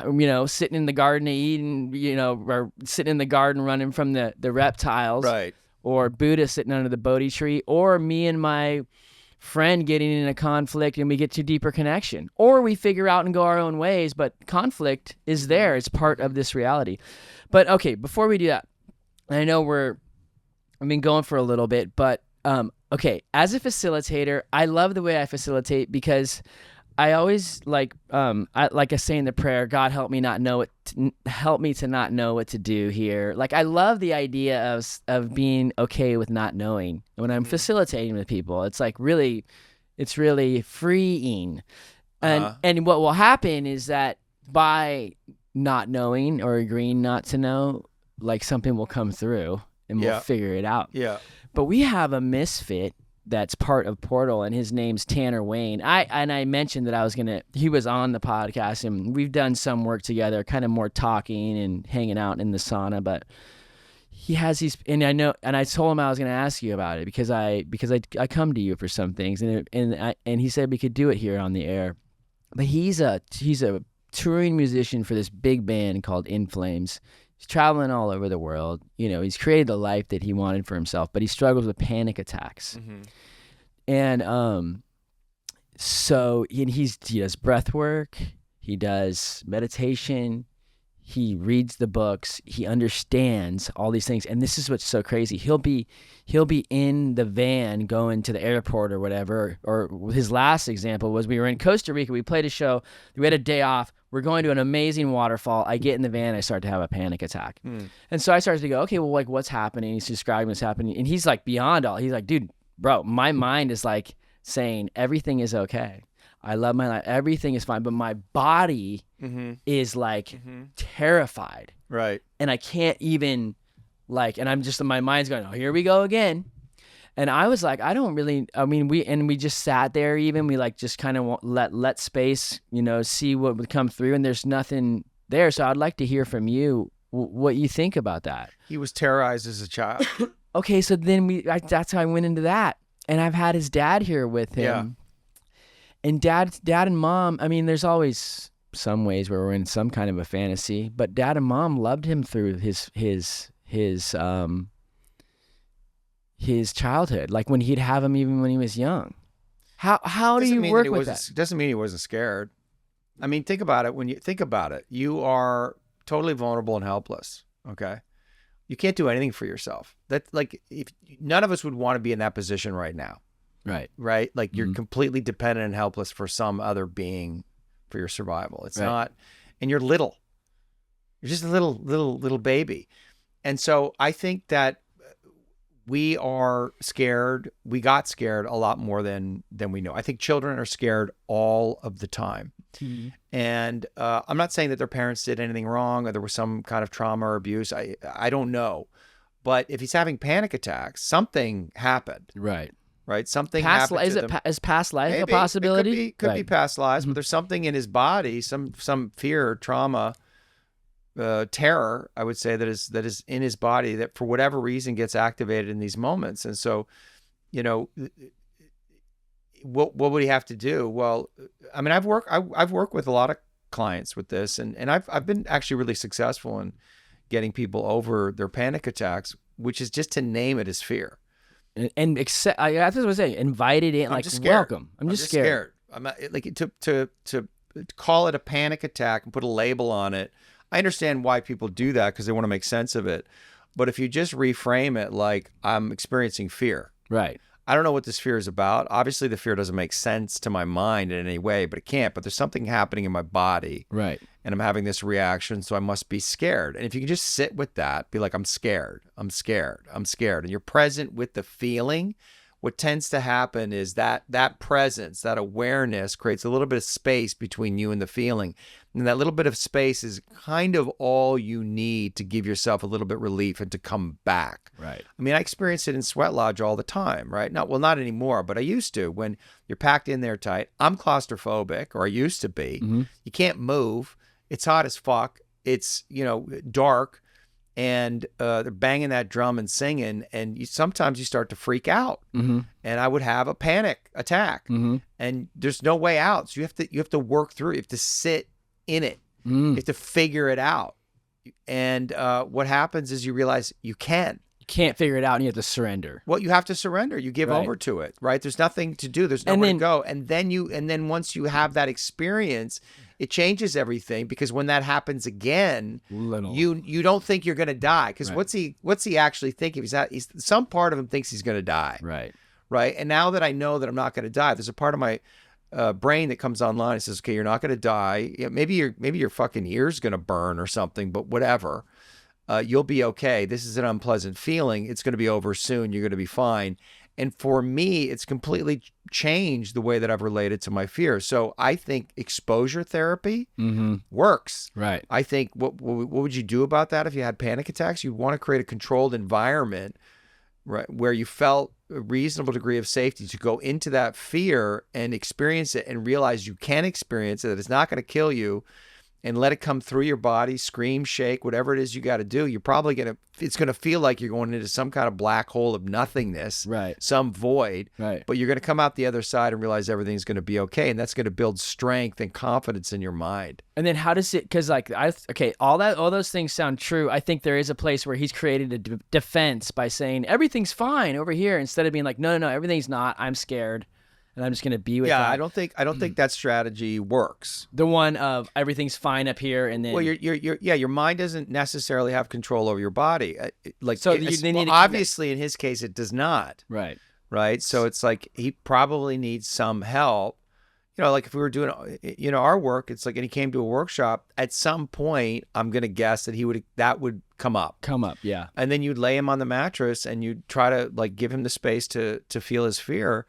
you know, sitting in the Garden of Eden, you know, or sitting in the garden running from the reptiles, Right. Or Buddha sitting under the Bodhi tree, or me and my friend getting in a conflict and we get to deeper connection, or we figure out and go our own ways, but conflict is there. It's part of this reality. But okay, before we do that, I know I've been going for a little bit, but okay, as a facilitator, I love the way I facilitate because I always like I say in the prayer, God help me help me to not know what to do here. Like I love the idea of being okay with not knowing. When I'm facilitating with people, it's like it's really freeing. And what will happen is that by not knowing or agreeing not to know, like something will come through and we'll figure it out. Yeah. But we have a misfit that's part of Portal, and his name's Tanner Wayne. I mentioned that he was on the podcast, and we've done some work together, kind of more talking and hanging out in the sauna, but he has these, and I know, and I told him I was going to ask you about it because I come to you for some things, and he said we could do it here on the air. But he's a touring musician for this big band called In Flames. He's traveling all over the world. You know, he's created the life that he wanted for himself, but he struggles with panic attacks. Mm-hmm. And so he does breath work, he does meditation, he reads the books, he understands all these things. And this is what's so crazy. He'll be in the van going to the airport or whatever. Or his last example was we were in Costa Rica. We played a show. We had a day off. We're going to an amazing waterfall. I get in the van. I start to have a panic attack. And so I started to go, okay, well, like what's happening? He's describing what's happening. And he's like beyond all. He's like, dude, bro, my mind is like saying everything is okay. I love my life. Everything is fine. But my body is like terrified. Right. And I can't even and I'm just, my mind's going, oh, here we go again. And I was like, we just sat there even. We like just kind of let space, you know, see what would come through. And there's nothing there. So I'd like to hear from you what you think about that. He was terrorized as a child. Okay, so then that's how I went into that. And I've had his dad here with him. Yeah. And dad and mom, I mean, there's always some ways where we're in some kind of a fantasy, but dad and mom loved him through his childhood, like when he'd have him even when he was young. How do you work with that? Doesn't mean he wasn't scared. I mean, think about it. When you think about it, you are totally vulnerable and helpless. Okay. You can't do anything for yourself. That's like, if none of us would want to be in that position right now. Right. Like you're completely dependent and helpless for some other being for your survival. It's not, and you're little. You're just a little baby. And so I think that we are scared. We got scared a lot more than we know. I think children are scared all of the time. Mm-hmm. And I'm not saying that their parents did anything wrong or there was some kind of trauma or abuse. I don't know. But if he's having panic attacks, something happened. Right. Something happened to them. Is past life Maybe. a possibility? It could be past lives, but there's something in his body, some fear, trauma, terror, I would say, that is in his body that for whatever reason gets activated in these moments. And so, you know, what would he have to do? Well, I mean, I've worked with a lot of clients with this, and I've been actually really successful in getting people over their panic attacks, which is just to name it as fear. And accept. That's what I was saying. Invite it in, like welcome. I'm just scared. I'm not, like to call it a panic attack and put a label on it. I understand why people do that because they want to make sense of it. But if you just reframe it like I'm experiencing fear. Right. I don't know what this fear is about. Obviously, the fear doesn't make sense to my mind in any way, but it can't. But there's something happening in my body. Right. And I'm having this reaction, so I must be scared. And if you can just sit with that, be like, I'm scared, I'm scared, I'm scared. And you're present with the feeling. What tends to happen is that presence, that awareness creates a little bit of space between you and the feeling. And that little bit of space is kind of all you need to give yourself a little bit relief and to come back. Right. I mean, I experience it in Sweat Lodge all the time, right? Not anymore, but I used to. When you're packed in there tight, I'm claustrophobic, or I used to be. Mm-hmm. You can't move. It's hot as fuck. It's, dark. And they're banging that drum and singing, and sometimes you start to freak out. Mm-hmm. And I would have a panic attack, and there's no way out. So you have to work through it. You have to sit in it. You have to figure it out. And what happens is you realize you can. You can't figure it out, and you have to surrender. Well, you have to surrender. You give over to it, right? There's nothing to do. There's nowhere to go. And then once you have that experience, it changes everything, because when that happens again, you don't think you're going to die, because what's he actually thinking? Some part of him thinks he's going to die. Right. And now that I know that I'm not going to die, there's a part of my brain that comes online and says, okay, you're not going to die. Yeah, maybe your fucking ear's going to burn or something, but whatever. You'll be okay. This is an unpleasant feeling. It's going to be over soon. You're going to be fine. And for me, it's completely changed the way that I've related to my fear. So I think exposure therapy works. Right. I think what would you do about that if you had panic attacks? You'd want to create a controlled environment, right, where you felt a reasonable degree of safety to go into that fear and experience it and realize you can experience it, that it's not going to kill you, and let it come through your body, scream, shake, whatever it is you got to do. It's going to feel like you're going into some kind of black hole of nothingness, right? Some void, right? But you're going to come out the other side and realize everything's going to be okay. And that's going to build strength and confidence in your mind. And then how does it, because all those things sound true. I think there is a place where he's created a defense by saying everything's fine over here, instead of being like, no, everything's not. I'm scared. And I'm just going to be with that. I don't think that strategy works. The one of everything's fine up here, and then your mind doesn't necessarily have control over your body. Obviously in his case it does not. Right. So it's like he probably needs some help. Like if we were doing our work, it's like, and he came to a workshop, at some point I'm going to guess that would come up. Yeah. And then you'd lay him on the mattress and you'd try to like give him the space to feel his fear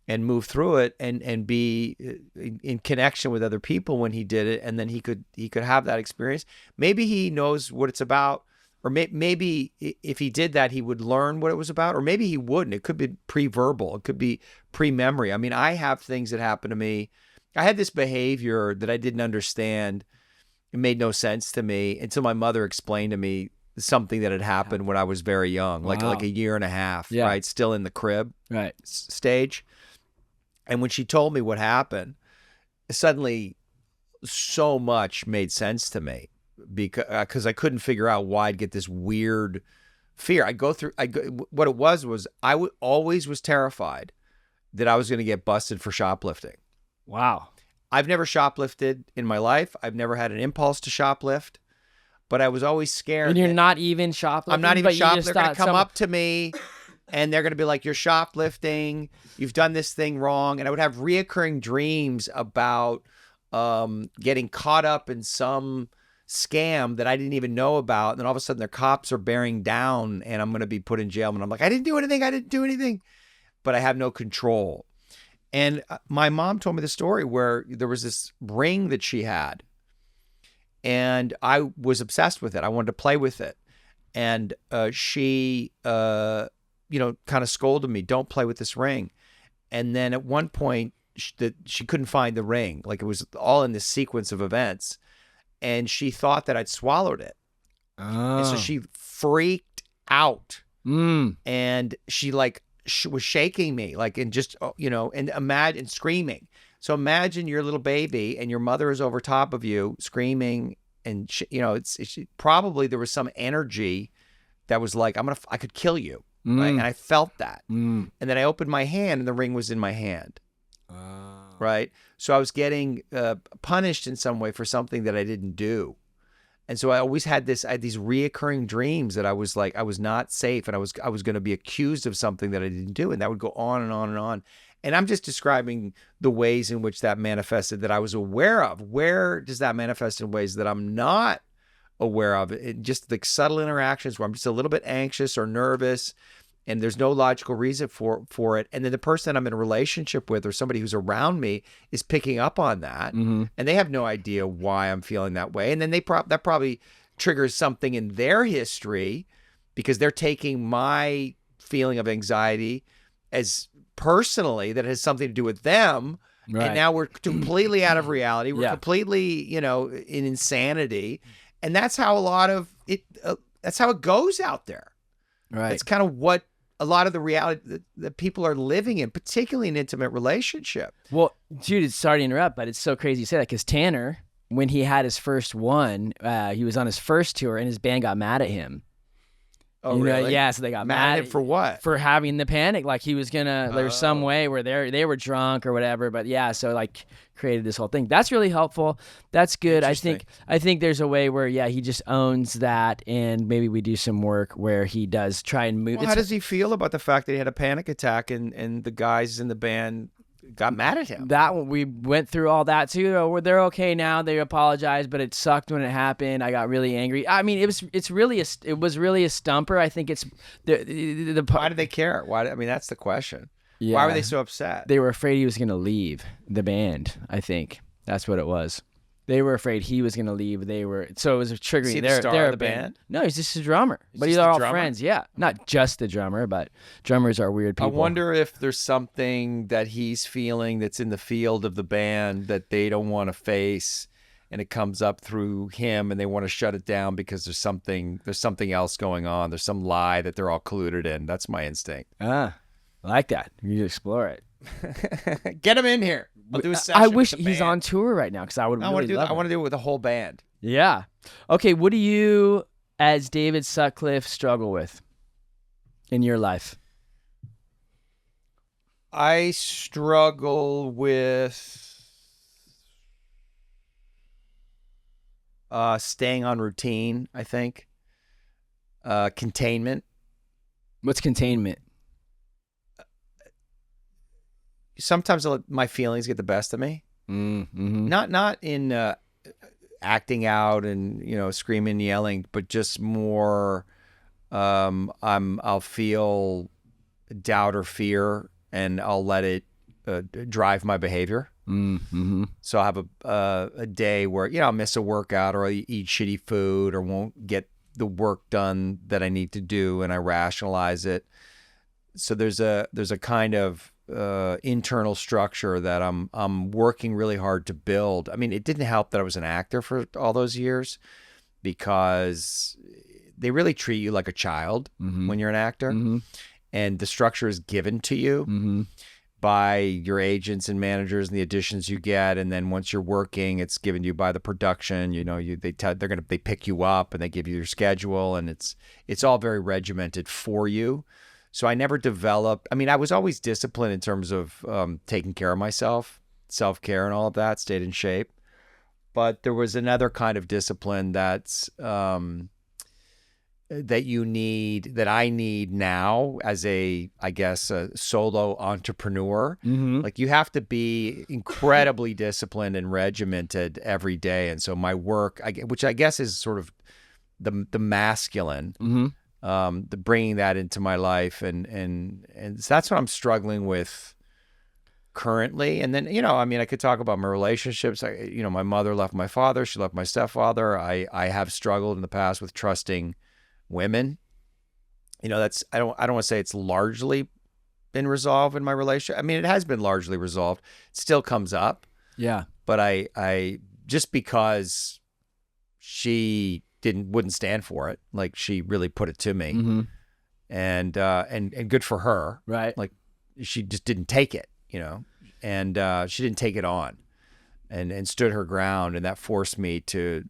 and move through it and be in connection with other people when he did it. And then he could have that experience. Maybe he knows what it's about, or maybe if he did that, he would learn what it was about, or maybe he wouldn't. It could be preverbal. It could be pre-memory. I mean, I have things that happen to me. I had this behavior that I didn't understand. It made no sense to me until my mother explained to me something that had happened when I was very young, like a year and a half, right? Still in the crib stage. And when she told me what happened, suddenly so much made sense to me, because I couldn't figure out why I'd get this weird fear. What it was I always was terrified that I was going to get busted for shoplifting. Wow. I've never shoplifted in my life. I've never had an impulse to shoplift, but I was always scared. And you're not even shoplifting? I'm not even shoplifting. They're going to come up to me and they're going to be like, you're shoplifting. You've done this thing wrong. And I would have reoccurring dreams about getting caught up in some scam that I didn't even know about. And then all of a sudden their cops are bearing down and I'm going to be put in jail. And I'm like, I didn't do anything. But I have no control. And my mom told me the story where there was this ring that she had. And I was obsessed with it. I wanted to play with it. And she, kind of scolded me, don't play with this ring. And then at one point, she couldn't find the ring. Like, it was all in this sequence of events. And she thought that I'd swallowed it. Oh. And so she freaked out. And she was shaking me, and just, and imagine screaming. So imagine you're a little baby and your mother is over top of you screaming, and probably there was some energy that was like, I could kill you. Right? And I felt that. And then I opened my hand and the ring was in my hand. Right. So I was getting punished in some way for something that I didn't do. And so I always had these reoccurring dreams that I was like, I was not safe, and I was going to be accused of something that I didn't do. And that would go on and on and on. And I'm just describing the ways in which that manifested that I was aware of. Where does that manifest in ways that I'm not aware of? Just like subtle interactions where I'm just a little bit anxious or nervous, and there's no logical reason for it. And then the person I'm in a relationship with or somebody who's around me is picking up on that, and they have no idea why I'm feeling that way. And then that probably triggers something in their history because they're taking my feeling of anxiety as personally that has something to do with them. Right. And now we're completely out of reality. We're completely, in insanity. And that's how a lot of it, that's how it goes out there. Right. That's kind of what a lot of the reality that people are living in, particularly in intimate relationship. Well, dude, sorry to interrupt, but it's so crazy you say that because Tanner, when he had his first one, he was on his first tour and his band got mad at him. Oh, really? Yeah, so they got mad at him for what? For having the panic. Like he was gonna, there was some way where they were drunk or whatever. But yeah, so like created this whole thing. That's really helpful. That's good. I think there's a way where he just owns that, and maybe we do some work where he does try and move. Well, how does he feel about the fact that he had a panic attack and the guys in the band got mad at him? That one, we went through all that too. They're okay now. They apologize, but it sucked when it happened. I got really angry. I mean, it was really a stumper. I think it's the why did they care? That's the question. Yeah. Why were they so upset? They were afraid he was going to leave the band. I think that's what it was. They were afraid he was going to leave. So it was triggering. Is he the star of the band? No, he's just a drummer. But they're all friends. Yeah, not just the drummer, but drummers are weird people. I wonder if there's something that he's feeling that's in the field of the band that they don't want to face, and it comes up through him, and they want to shut it down because there's something else going on. There's some lie that they're all colluded in. That's my instinct. I like that. You explore it. Get him in here. I'll do a session. I wish he's on tour right now because I would. I want to do it with the whole band. Yeah. Okay. What do you, as David Sutcliffe, struggle with in your life? I struggle with staying on routine. I think containment. What's containment? Sometimes my feelings get the best of me. Mm-hmm. Not in acting out and screaming and yelling, but just more I'll feel doubt or fear, and I'll let it drive my behavior. Mm-hmm. So I'll have a day where I'll miss a workout, or I eat shitty food, or won't get the work done that I need to do, and I rationalize it. So there's a kind of internal structure that I'm working really hard to build. I mean, it didn't help that I was an actor for all those years, because they really treat you like a child when you're an actor, and the structure is given to you by your agents and managers and the auditions you get, and then once you're working, it's given to you by the production. They pick you up and they give you your schedule, and it's all very regimented for you. So I never developed. I mean, I was always disciplined in terms of taking care of myself, self-care and all of that, stayed in shape. But there was another kind of discipline that I need now as a solo entrepreneur. Like, you have to be incredibly disciplined and regimented every day. And so my work, which I guess is sort of the masculine, the bringing that into my life, and so that's what I'm struggling with currently. And then I could talk about my relationships. My mother left my father, she left my stepfather. I have struggled in the past with trusting women. That's I don't want to say it's largely been resolved in my relationship. I mean, it has been largely resolved. It still comes up. Yeah. But I just because she wouldn't stand for it. Like, she really put it to me, and good for her. Right. Like, she just didn't take it, and she didn't take it on, and stood her ground. And that forced me to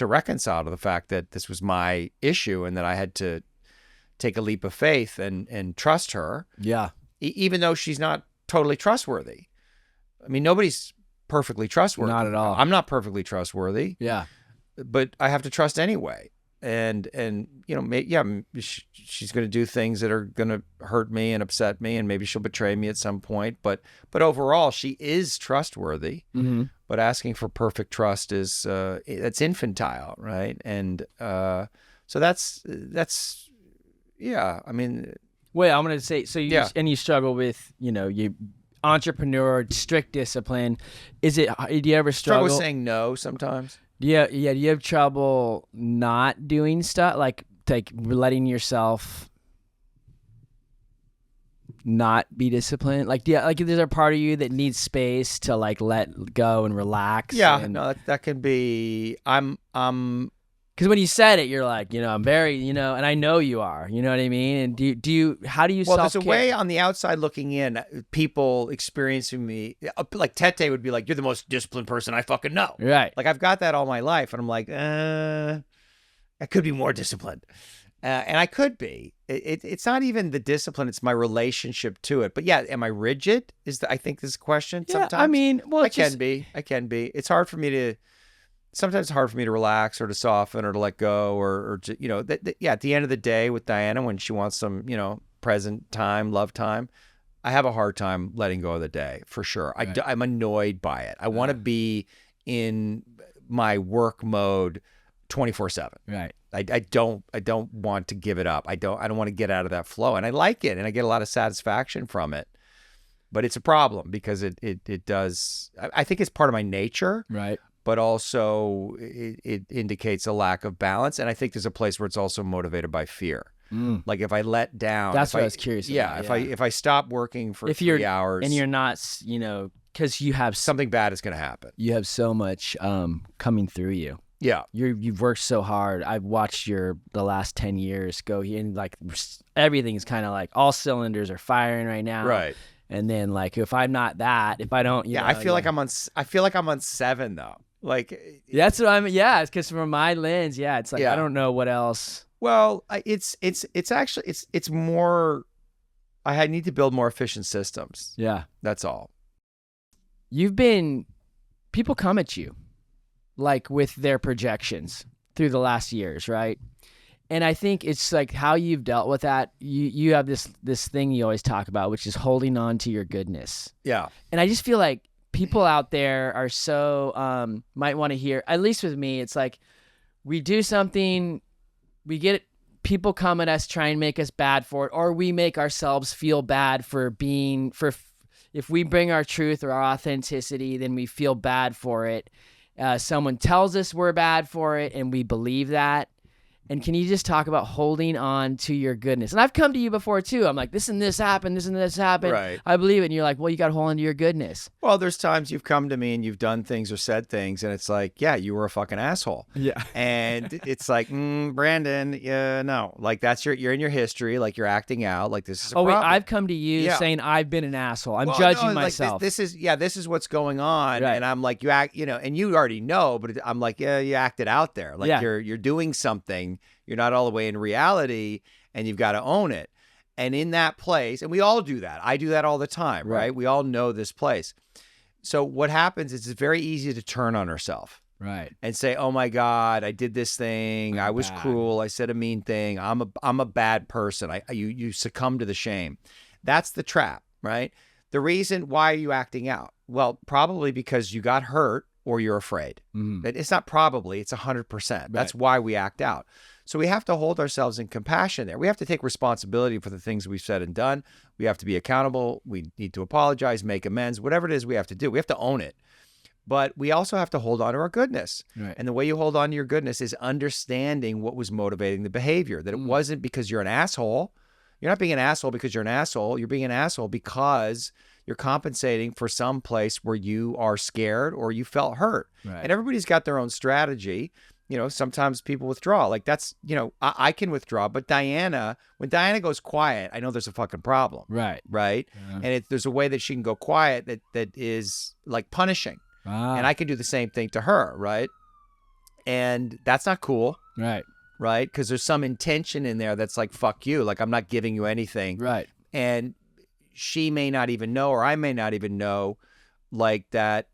reconcile to the fact that this was my issue, and that I had to take a leap of faith and trust her. Yeah. Even though she's not totally trustworthy. I mean, nobody's perfectly trustworthy. Not at all. I'm not perfectly trustworthy. Yeah. but I have to trust anyway. And you know, she's going to do things that are going to hurt me and upset me, and maybe she'll betray me at some point. But overall, she is trustworthy. Mm-hmm. But asking for perfect trust is that's infantile, right? And so that's yeah. I mean, Wait, I'm gonna say so. You struggle with you entrepreneur, strict discipline. Do you ever struggle with saying no sometimes? Yeah. Do you have trouble not doing stuff like letting yourself not be disciplined? Like, if there's a part of you that needs space to like let go and relax? Yeah, no, that can be. I'm because when you said it, you're like, I'm very, and I know you are, you know what I mean? And how do you well, self-care? there's a way on the outside looking in, people experiencing me, like Tete would be like, you're the most disciplined person I fucking know. Right. Like, I've got that all my life. And I'm like, I could be more disciplined. And I could be. It's not even the discipline, it's my relationship to it. But yeah, am I rigid? I think this question sometimes. I mean, well, I can be. It's hard for me to. Sometimes it's hard for me to relax or to soften or to let go or to, at the end of the day with Diana, when she wants some, present time, love time, I have a hard time letting go of the day for sure. Right. I'm annoyed by it. I want to be in my work mode 24/7. Right. I don't want to give it up. I don't want to get out of that flow, and I like it and I get a lot of satisfaction from it. But it's a problem because it does. I think it's part of my nature. Right. But also it indicates a lack of balance. And I think there's a place where it's also motivated by fear. Like if I let down. That's what I was curious about. If I stop working for 3 hours. And you're not, because you have. Something bad is going to happen. You have so much coming through you. Yeah. You've worked so hard. I've watched the last 10 years go in, like everything's kind of like all cylinders are firing right now. Right. And then like, if I'm not that, if I don't, I feel like I'm on 7 though. Like that's what I'm. Yeah, it's because from my lens, it's like I don't know what else. Well, it's actually it's more. I need to build more efficient systems. Yeah, that's all. People come at you, like with their projections through the last years, right? And I think it's like how you've dealt with that. You have this thing you always talk about, which is holding on to your goodness. Yeah, and I just feel like. People out there are so might want to hear, at least with me, it's like we do something, we get it, people come at us, try and make us bad for it, or we make ourselves feel bad if we bring our truth or our authenticity, then we feel bad for it. Someone tells us we're bad for it and we believe that. And can you just talk about holding on to your goodness? And I've come to you before too. I'm like, this and this happened, this and this happened. Right. I believe it. And you're like, well, you got to hold on to your goodness. Well, there's times you've come to me and you've done things or said things, and it's like, yeah, you were a fucking asshole. Yeah. And it's like, Brandon, no. Like you're in your history, like you're acting out, like this is a problem. Wait, I've come to you saying I've been an asshole. I'm judging myself. Like this is what's going on. Right. And I'm like, you act, and you already know, but I'm like, yeah, you acted out there. Like you're doing something. You're not all the way in reality, and you've got to own it. And in that place, and we all do that. I do that all the time, right? We all know this place. So what happens is it's very easy to turn on ourselves. Right. And say, oh my God, I did this thing. I was cruel. I said a mean thing. I'm a bad person. You succumb to the shame. That's the trap, right? The reason why are you acting out? Well, probably because you got hurt or you're afraid. Mm-hmm. It's not probably, it's 100%. Right. That's why we act out. So we have to hold ourselves in compassion there. We have to take responsibility for the things we've said and done. We have to be accountable. We need to apologize, make amends, whatever it is we have to do. We have to own it. But we also have to hold on to our goodness. Right. And the way you hold on to your goodness is understanding what was motivating the behavior, that it wasn't because you're an asshole. You're not being an asshole because you're an asshole. You're being an asshole because you're compensating for some place where you are scared or you felt hurt. Right. And everybody's got their own strategy. Sometimes people withdraw. Like that's, I can withdraw, but when Diana goes quiet, I know there's a fucking problem. Right. Right. Yeah. And there's a way that she can go quiet that is like punishing. And I can do the same thing to her. Right. And that's not cool. Right. Right. Because there's some intention in there that's like, fuck you. Like, I'm not giving you anything. Right. And she may not even know, or I may not even know like that.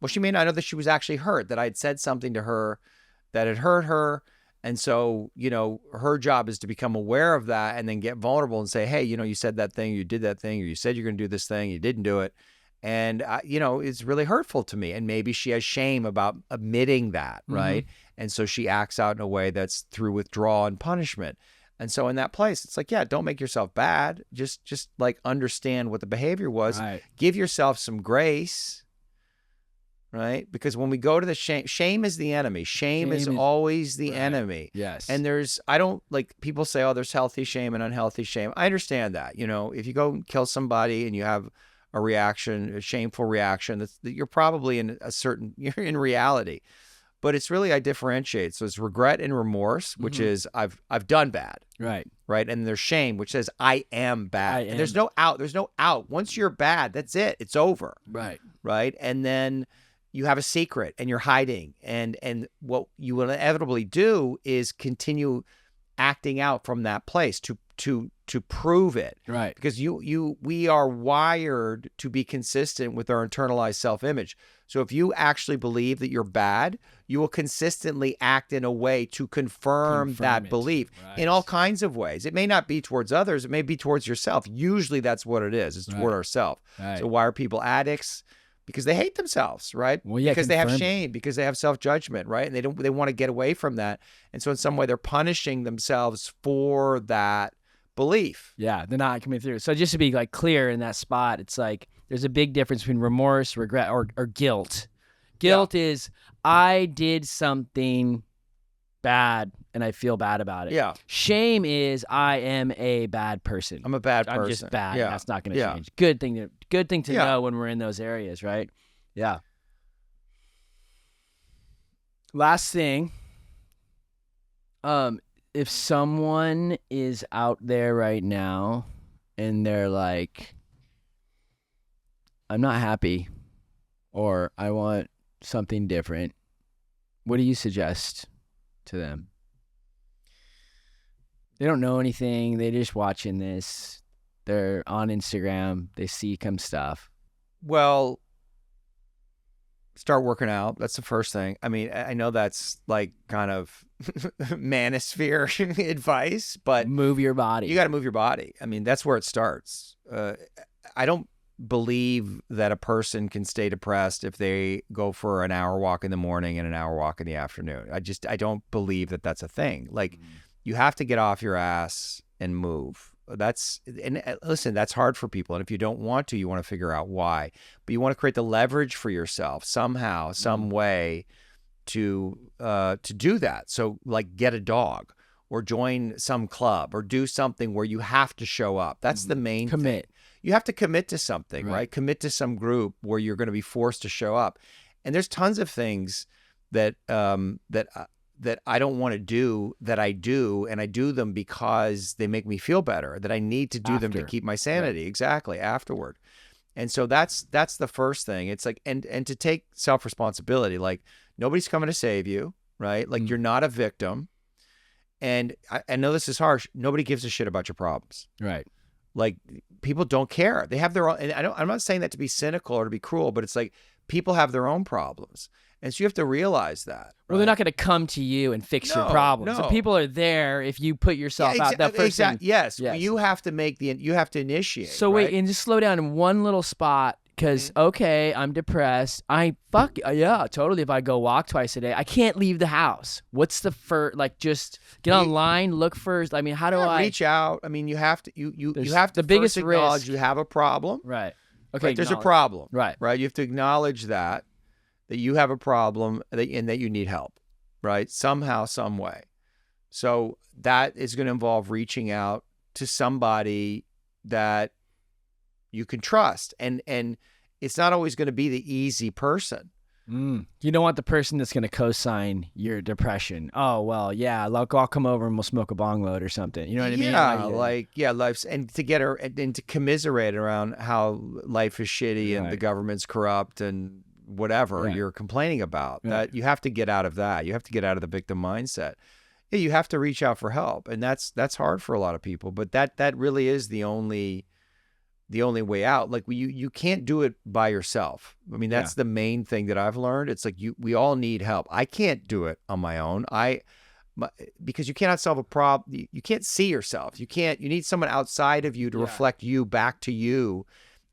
She may not know that she was actually hurt, that I had said something to her that it hurt her. And so, her job is to become aware of that and then get vulnerable and say, hey, you said that thing, you did that thing, or you said you're going to do this thing, you didn't do it. And, it's really hurtful to me. And maybe she has shame about admitting that, right? And so she acts out in a way that's through withdrawal and punishment. And so in that place, it's like, yeah, don't make yourself bad. Just like understand what the behavior was. Right. Give yourself some grace, right? Because when we go to the shame is the enemy. Shame is always the enemy. Yes. And I don't like people say, oh, there's healthy shame and unhealthy shame. I understand that. If you go and kill somebody and you have a shameful reaction, you're probably you're in reality. But it's really, I differentiate. So it's regret and remorse, which is I've done bad. Right. Right. And there's shame, which says I am bad. And there's no out. There's no out. Once you're bad, that's it. It's over. Right. Right. And then you have a secret and you're hiding. And what you will inevitably do is continue acting out from that place to prove it. Right. Because we are wired to be consistent with our internalized self-image. So if you actually believe that you're bad, you will consistently act in a way to confirm that belief in all kinds of ways. It may not be towards others. It may be towards yourself. Usually that's what it is. It's toward ourselves. Right. So why are people addicts? Because they hate themselves, right? Well, yeah, because they have shame, because they have self-judgment, right? And they want to get away from that. And so in some way they're punishing themselves for that belief. Yeah, they're not coming through. So just to be like clear in that spot, it's like there's a big difference between remorse, regret, or guilt. Guilt is I did something bad and I feel bad about it. Yeah. Shame is I am a bad person. I'm a bad person. I'm just bad. Yeah. That's not going to change. Good thing to know when we're in those areas, right? Yeah. Last thing. If someone is out there right now and they're like, I'm not happy or I want something different, what do you suggest to them? They don't know anything. They're just watching this. They're on Instagram. They see some stuff. Well, start working out. That's the first thing. I mean, I know that's like kind of manosphere advice, but move your body. You got to move your body. I mean, that's where it starts. I don't believe that a person can stay depressed if they go for an hour walk in the morning and an hour walk in the afternoon. I don't believe that that's a thing. Like, you have to get off your ass and move. Listen, that's hard for people. And if you don't want to, you want to figure out why. But you want to create the leverage for yourself somehow, some way to do that. So like get a dog or join some club or do something where you have to show up. That's the main Commit. thing. You have to commit to something, right? Commit to some group where you're going to be forced to show up. And there's tons of things that that I don't want to do that I do, and I do them because they make me feel better, that I need to do them to keep my sanity. Exactly, afterward. And so that's the first thing. It's like, and to take self-responsibility, like nobody's coming to save you, right? Like you're not a victim. And I know this is harsh. Nobody gives a shit about your problems. Right. Like people don't care. They have their own, and I'm not saying that to be cynical or to be cruel, but it's like people have their own problems. And so you have to realize that. Right? Well, they're not going to come to you and fix your problems. No. So people are there if you put yourself out. That first thing. Yes. You have to you have to initiate. So right? wait, and just slow down in one little spot because, okay, I'm depressed. Yeah, totally. If I go walk twice a day, I can't leave the house. What's the first, like just get online, look first. I mean, how do I? Reach out. I mean, you have to, you have to the biggest first acknowledge risk. You have a problem. Right. Okay. Right? There's a problem. Right. You have to acknowledge that you have a problem and that you need help, right? Somehow, some way. So that is going to involve reaching out to somebody that you can trust. And it's not always going to be the easy person. You don't want the person that's going to co-sign your depression. Oh, well, yeah, I'll come over and we'll smoke a bong load or something. You know what I mean? Life's, and to get her and to commiserate around how life is shitty and the government's corrupt and whatever you're complaining about. That you have to get out of that. You have to get out of the victim mindset. Yeah, you have to reach out for help, and that's hard for a lot of people. But that really is the only the only way out. Like you can't do it by yourself. I mean, that's the main thing that I've learned. It's like we all need help. I can't do it on my own. Because you cannot solve a problem. You can't see yourself. You need someone outside of you to reflect you back to you.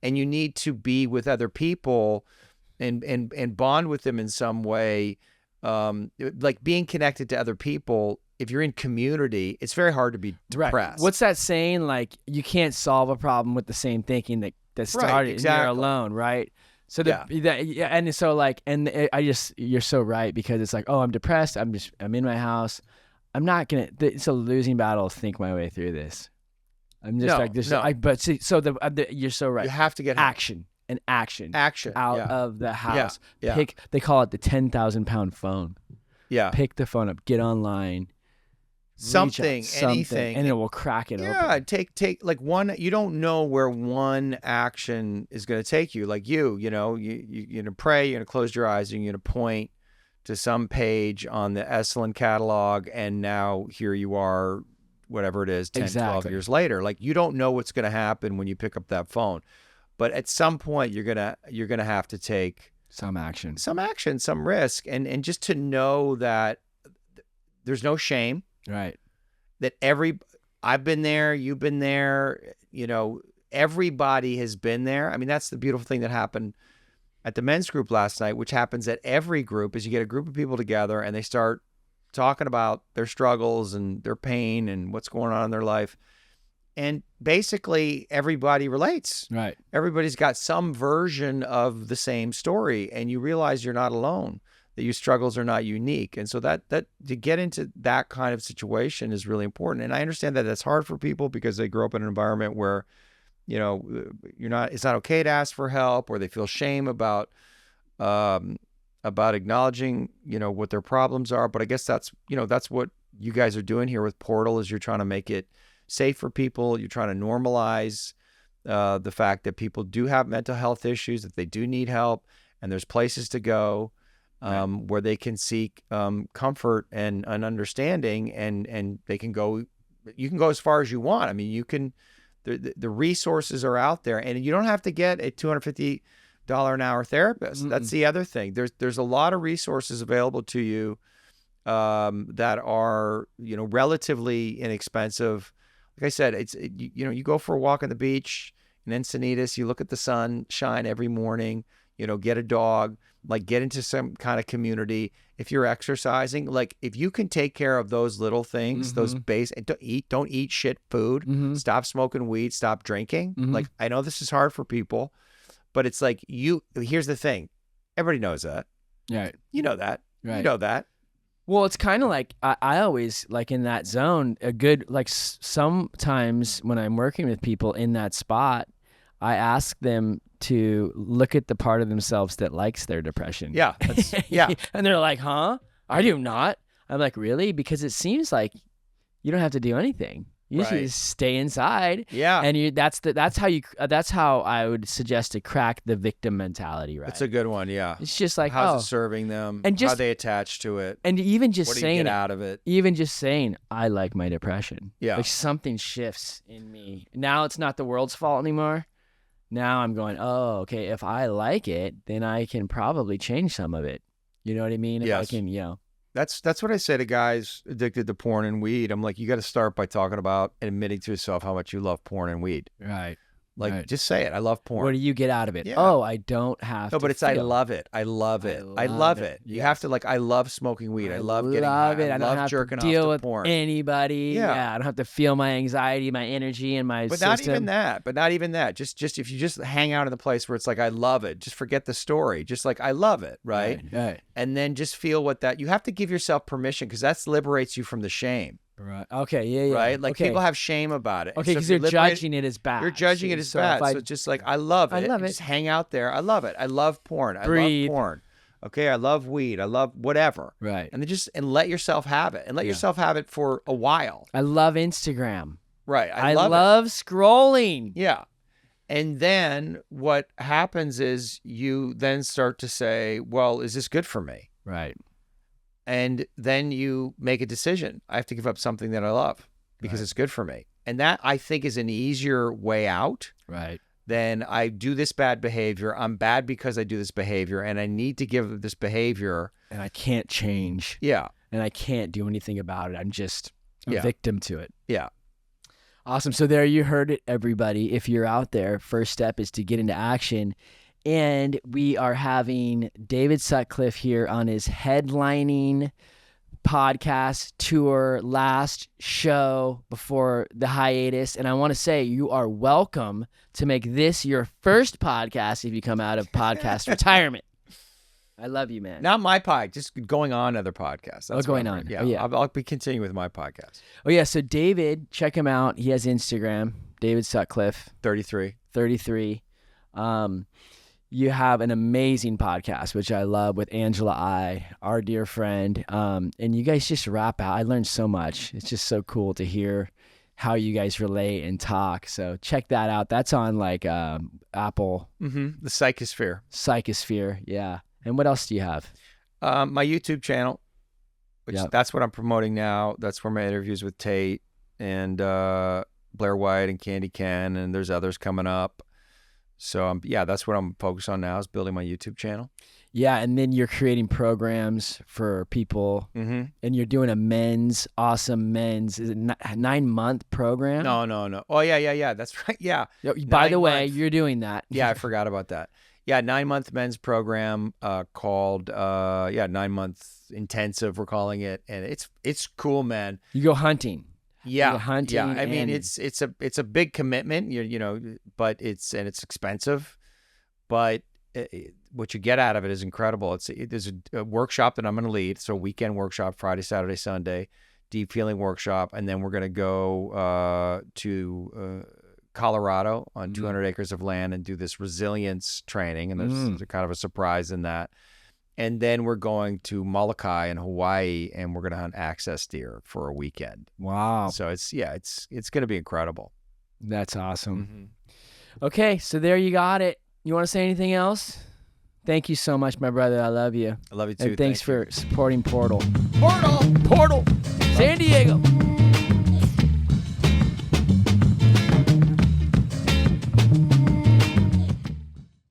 And you need to be with other people and bond with them in some way. Like being connected to other people. If you're in community, it's very hard to be depressed. Right. What's that saying? Like, you can't solve a problem with the same thinking that started, and you're alone, right? So and so like, you're so right, because it's like, oh, I'm depressed. I'm in my house. I'm not gonna. It's a losing battle to think my way through this. I'm just like this. No. But see, so you're so right. You have to get action out of the house. Yeah. They call it the 10,000-pound phone. Yeah. Pick the phone up. Get online. Something, anything, and it will crack it open. Yeah, take like one. You don't know where one action is going to take you. Like you're gonna pray, you're gonna close your eyes, and you're gonna point to some page on the Esalen catalog, and now here you are, whatever it is, 10, 12 years later. Like, you don't know what's gonna happen when you pick up that phone, but at some point you're gonna have to take some action, some risk, and just to know that there's no shame. Right. That I've been there, you've been there, everybody has been there. I mean, that's the beautiful thing that happened at the men's group last night, which happens at every group, is you get a group of people together and they start talking about their struggles and their pain and what's going on in their life. And basically everybody relates. Right. Everybody's got some version of the same story, and you realize you're not alone, that your struggles are not unique. And so that to get into that kind of situation is really important. And I understand that that's hard for people because they grow up in an environment where, it's not okay to ask for help, or they feel shame about acknowledging, what their problems are. But I guess that's what you guys are doing here with Portal, is you're trying to make it safe for people. You're trying to normalize the fact that people do have mental health issues, that they do need help, and there's places to go where they can seek comfort and an understanding, and they can go. You can go as far as you want. I mean, you can. The resources are out there, and you don't have to get a $250 an hour therapist. Mm-mm. That's the other thing. There's a lot of resources available to you that are relatively inexpensive. Like I said, you go for a walk on the beach in Encinitas. You look at the sun shine every morning. Get a dog. Like, get into some kind of community. If you're exercising, like, if you can take care of those little things, those base, and don't eat shit food, stop smoking weed, stop drinking. Like, I know this is hard for people, but it's like, here's the thing. Everybody knows that. Right. You know that. Right. You know that. Well, it's kind of like, I always, like, in that zone, sometimes when I'm working with people in that spot, I ask them to look at the part of themselves that likes their depression. Yeah. Yeah. And they're like, huh? I do not. I'm like, really? Because it seems like you don't have to do anything. You just stay inside. Yeah. And that's how I would suggest to crack the victim mentality, right? That's a good one. Yeah. It's just like, how's it serving them? And just, how they attach to it. And even just what saying, do you get out of it? Even just saying, I like my depression. Yeah. Like, something shifts in me. Now it's not the world's fault anymore. Now I'm going, oh, okay, if I like it, then I can probably change some of it. You know what I mean? If yes. I can, That's what I say to guys addicted to porn and weed. I'm like, you got to start by talking about and admitting to yourself how much you love porn and weed. Right. Like, just say it. I love porn. What do you get out of it? Yeah. Oh, I don't have to. No, but it's, I love it. I love it. I love it. You have to, like, I love smoking weed. I love getting high. I love jerking off to porn. I don't have to deal with anybody. Yeah. I don't have to feel my anxiety, my energy, and my system. But not even that. Just if you just hang out in the place where it's like, I love it. Just forget the story. Just like, I love it. Right. And then just feel what you have to give yourself permission, because that liberates you from the shame. Right. Okay. Yeah. Right. Like, people have shame about it. Okay. Because they're judging it as bad. You're judging it as bad. So just like, I love it. I love it. Just hang out there. I love it. I love porn. Breathe. I love porn. Okay. I love weed. I love whatever. Right. And then let yourself have it, and let yourself have it for a while. I love Instagram. Right. I love scrolling. Yeah. And then what happens is you then start to say, well, is this good for me? Right. And then you make a decision. I have to give up something that I love because it's good for me. And that, I think, is an easier way out then I do this bad behavior. I'm bad because I do this behavior, and I need to give this behavior. And I can't change. Yeah. And I can't do anything about it. I'm just a victim to it. Yeah. Awesome. So there you heard it, everybody. If you're out there, first step is to get into action. And we are having David Sutcliffe here on his headlining podcast tour, last show before the hiatus. And I want to say you are welcome to make this your first podcast if you come out of podcast retirement. I love you, man. Not my pod, just going on other podcasts. That's going on. Yeah, Oh, yeah. I'll be continuing with my podcast. Oh, yeah. So David, check him out. He has Instagram, David Sutcliffe. 33. You have an amazing podcast, which I love, with Angela our dear friend. And you guys just rap out. I learned so much. It's just so cool to hear how you guys relate and talk. So check that out. That's on like Apple. Mm-hmm. The Psychosphere. Yeah. And what else do you have? My YouTube channel, which that's what I'm promoting now. That's where my interviews with Tate and Blair White and Candy Ken, and there's others coming up. So that's what I'm focused on now, is building my YouTube channel. Yeah, and then you're creating programs for people, and you're doing a awesome men's, is it 9-month program? No. Oh, yeah. That's right. Yeah. By the way, you're doing that. Yeah, I forgot about that. Yeah, 9-month men's program called 9-month intensive, we're calling it, and it's cool, man. You go hunting. Yeah, hunting. I mean, it's a big commitment, but it's expensive, but what you get out of it is incredible. There's a workshop that I'm going to lead. So weekend workshop, Friday, Saturday, Sunday, deep feeling workshop, and then we're going to go to Colorado on 200 acres of land and do this resilience training, and there's kind of a surprise in that. And then we're going to Molokai in Hawaii, and we're going to hunt access deer for a weekend. Wow. So it's going to be incredible. That's awesome. Okay, so there you got it. You want to say anything else? Thank you so much, my brother. I love you. I love you too. And thanks for supporting Portal. Portal! San Diego.